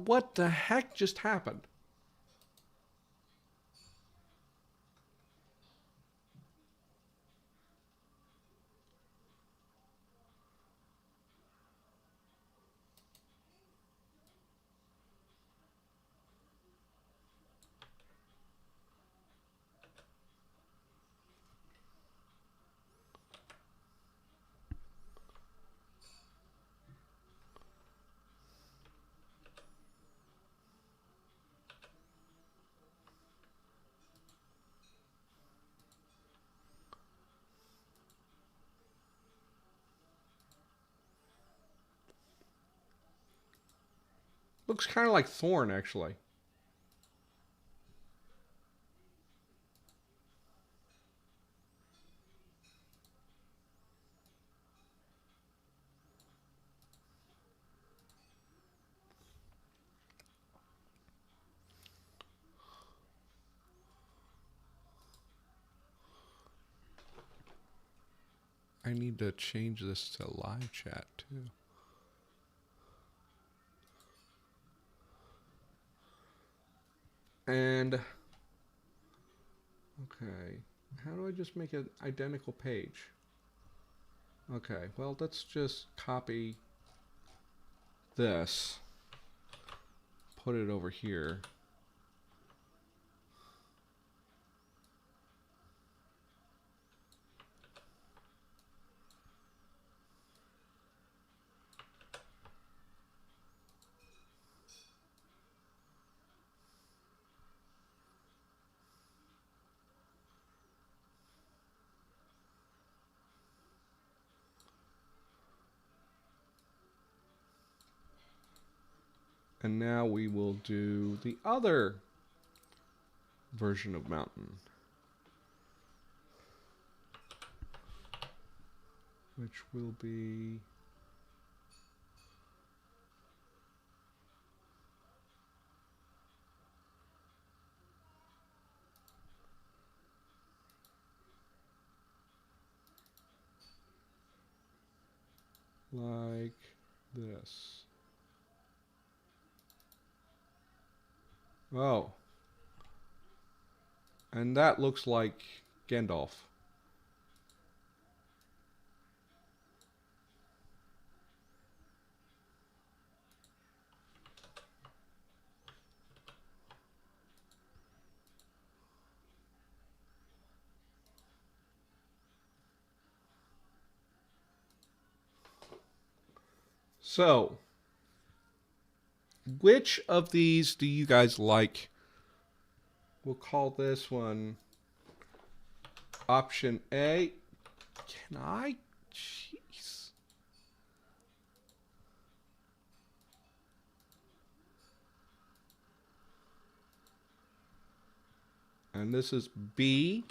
what the heck just happened? Looks kind of like thorn, actually. I need to change this to live chat too. And Okay. How do I just make an identical page? Okay, well, let's just copy this, put it over here. And now we will do the other version of mountain, which will be like this. Oh. And that looks like Gandalf. So, which of these do you guys like? We'll call this one option A. Can I? Jeez. And this is B.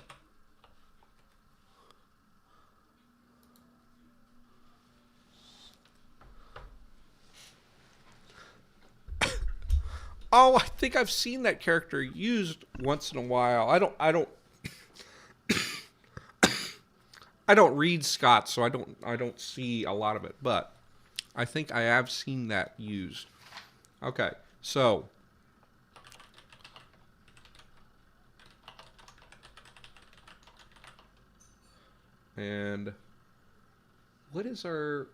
Oh, I think I've seen that character used once in a while. I don't read Scots, so I don't see a lot of it, but I think I have seen that used. Okay, so and what is the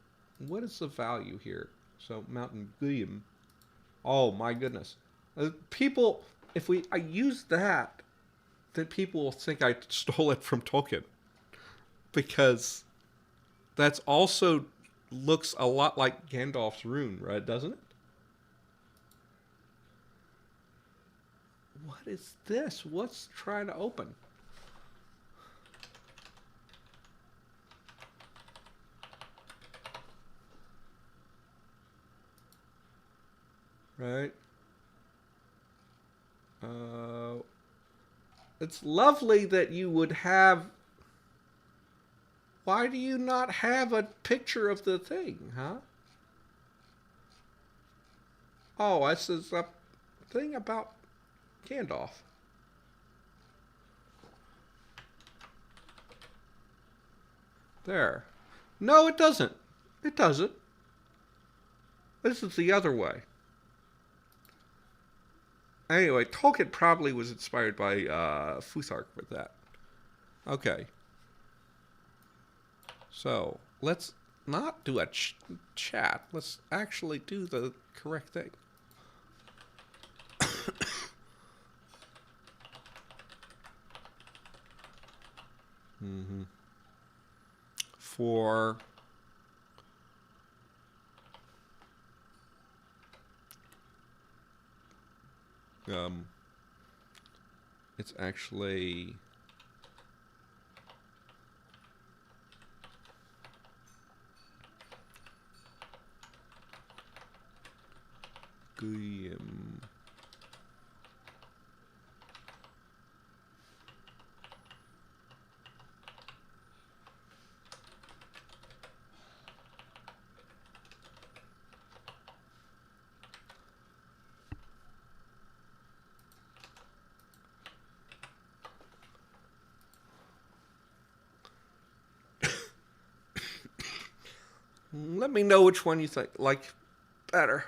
value here? So Mountain Guillaume. Oh my goodness. People, if I use that, then people will think I stole it from Tolkien. Because that's also looks a lot like Gandalf's rune, right? Doesn't it? What is this? What's trying to open? Right? It's lovely that you would have. Why do you not have a picture of the thing, huh? Oh, this is a thing about Gandalf. There. No, it doesn't. It doesn't. This is the other way. Anyway, Tolkien probably was inspired by Futhark with that. Okay. So, let's not do a chat. Let's actually do the correct thing. Mm-hmm. For it's actually Guillaume. Let me know which one you think like better.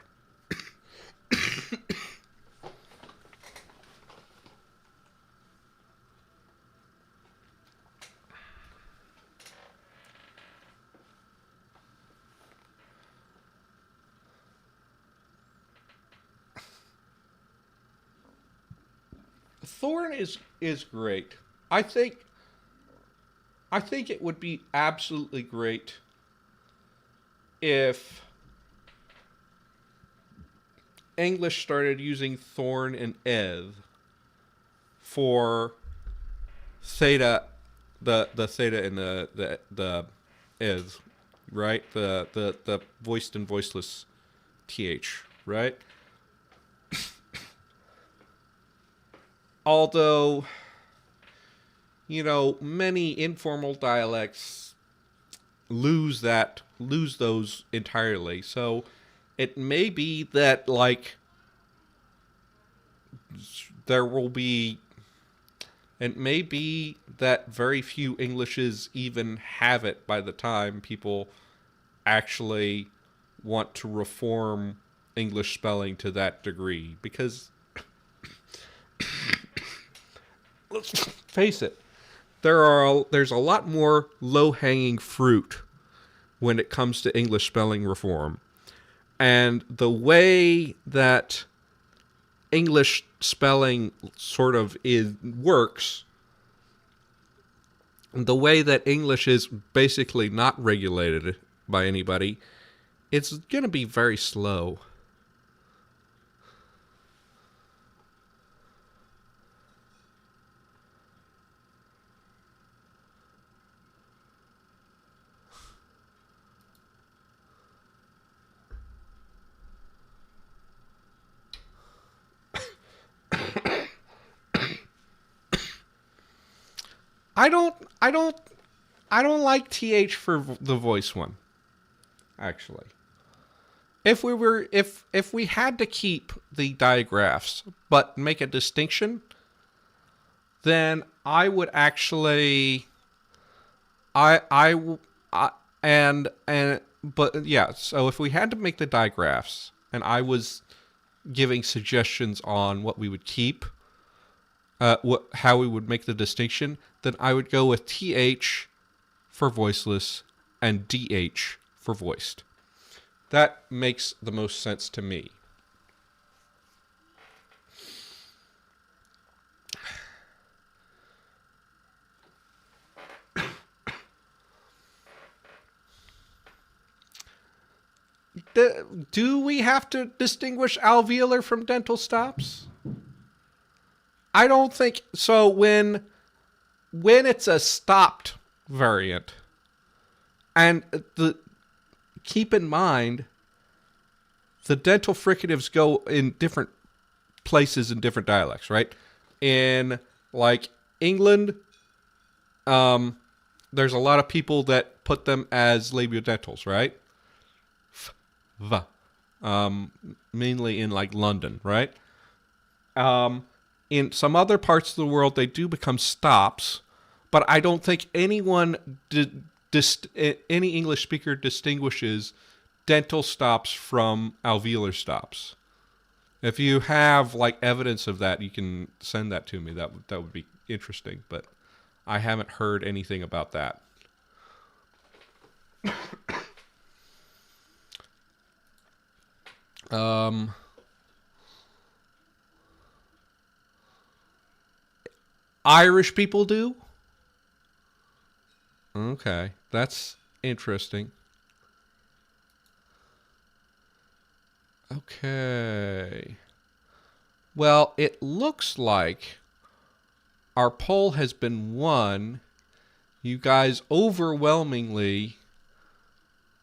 Thorn is great. I think I think it would be absolutely great if English started using Thorn and Eth for theta, the theta and the Eth, right? The voiced and voiceless th, right? Although, many informal dialects lose those entirely. So it may be that, like, there will be, it may be that very few Englishes even have it by the time people actually want to reform English spelling to that degree. Because, let's face it, there's a lot more low-hanging fruit when it comes to English spelling reform. And the way that English spelling sort of works, the way that English is basically not regulated by anybody, it's going to be very slow. I don't like TH for the voice one, actually. If we had to keep the digraphs but make a distinction, then I would actually but yeah, so if we had to make the digraphs and I was giving suggestions on what we would keep, how we would make the distinction, then I would go with TH for voiceless and DH for voiced. That makes the most sense to me. Do we have to distinguish alveolar from dental stops? I don't think so. When it's a stopped variant, and keep in mind, the dental fricatives go in different places in different dialects, right? In, like, England, there's a lot of people that put them as labiodentals, right? Mainly in, like, London, right? In some other parts of the world, they do become stops, but I don't think anyone, any English speaker distinguishes dental stops from alveolar stops. If you have, like, evidence of that, you can send that to me. That would be interesting, but I haven't heard anything about that. Irish people do? Okay, that's interesting. Okay. Well, it looks like our poll has been won. You guys overwhelmingly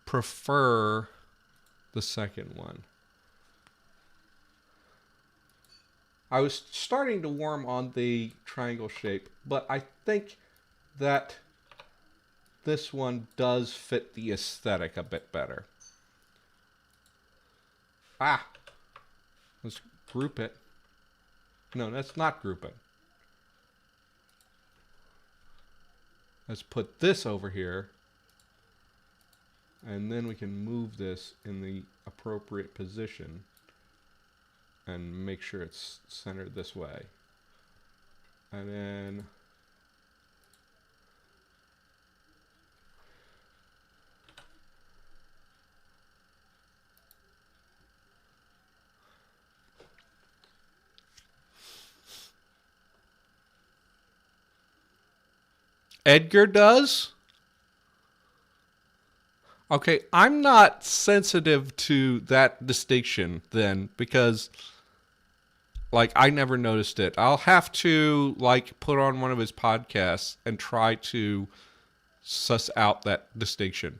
prefer the second one. I was starting to warm on the triangle shape, but I think that this one does fit the aesthetic a bit better. Let's group it. No, let's not group it. Let's put this over here, and then we can move this in the appropriate position and make sure it's centered this way. And then Edgar does? Okay, I'm not sensitive to that distinction then, because like I never noticed it. I'll have to like put on one of his podcasts and try to suss out that distinction.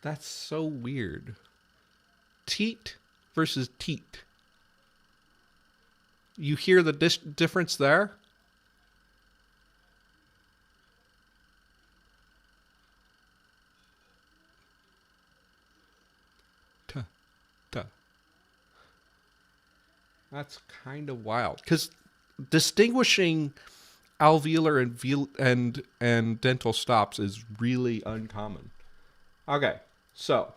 That's so weird. Teat versus teat. You hear the difference there? Tuh, tuh. That's kind of wild. Because distinguishing alveolar and dental stops is really uncommon. Okay, so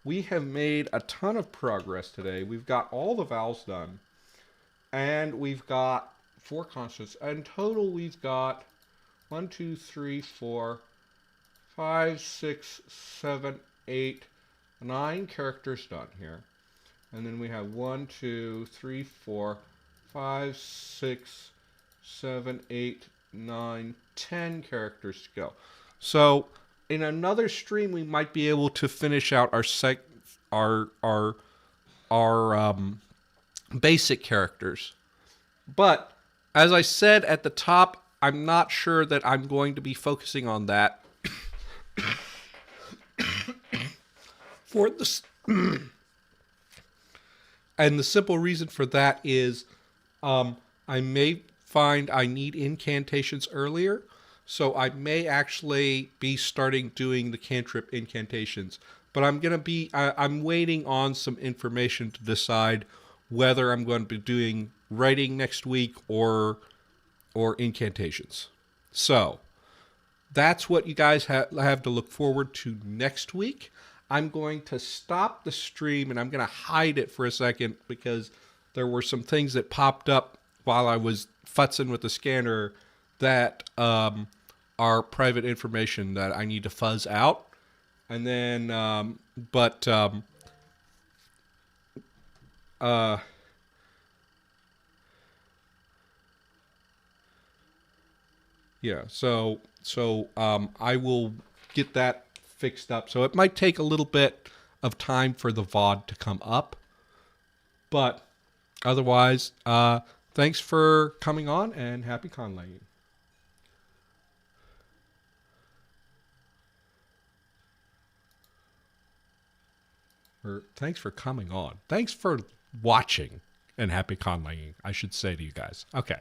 we have made a ton of progress today. We've got all the vowels done, and we've got 4 consonants. In total, we've got 1, 2, 3, 4, 5, 6, 7, 8, 9 characters done here. And then we have 1, 2, 3, 4, 5, 6, 7, 8, 9, 10 characters to go. So in another stream, we might be able to finish out our basic characters. But as I said at the top, I'm not sure that I'm going to be focusing on that for this. And the simple reason for that is I may find I need incantations earlier. So I may actually be starting doing the cantrip incantations. But I'm waiting on some information to decide whether I'm going to be doing writing next week or incantations. So that's what you guys have to look forward to next week. I'm going to stop the stream and I'm going to hide it for a second because there were some things that popped up while I was futzing with the scanner that are private information that I need to fuzz out. And then, yeah, so I will get that fixed up. So it might take a little bit of time for the VOD to come up. But otherwise, thanks for coming on and happy conlaying. Or thanks for coming on. Thanks for watching and happy conlaying, I should say to you guys. Okay.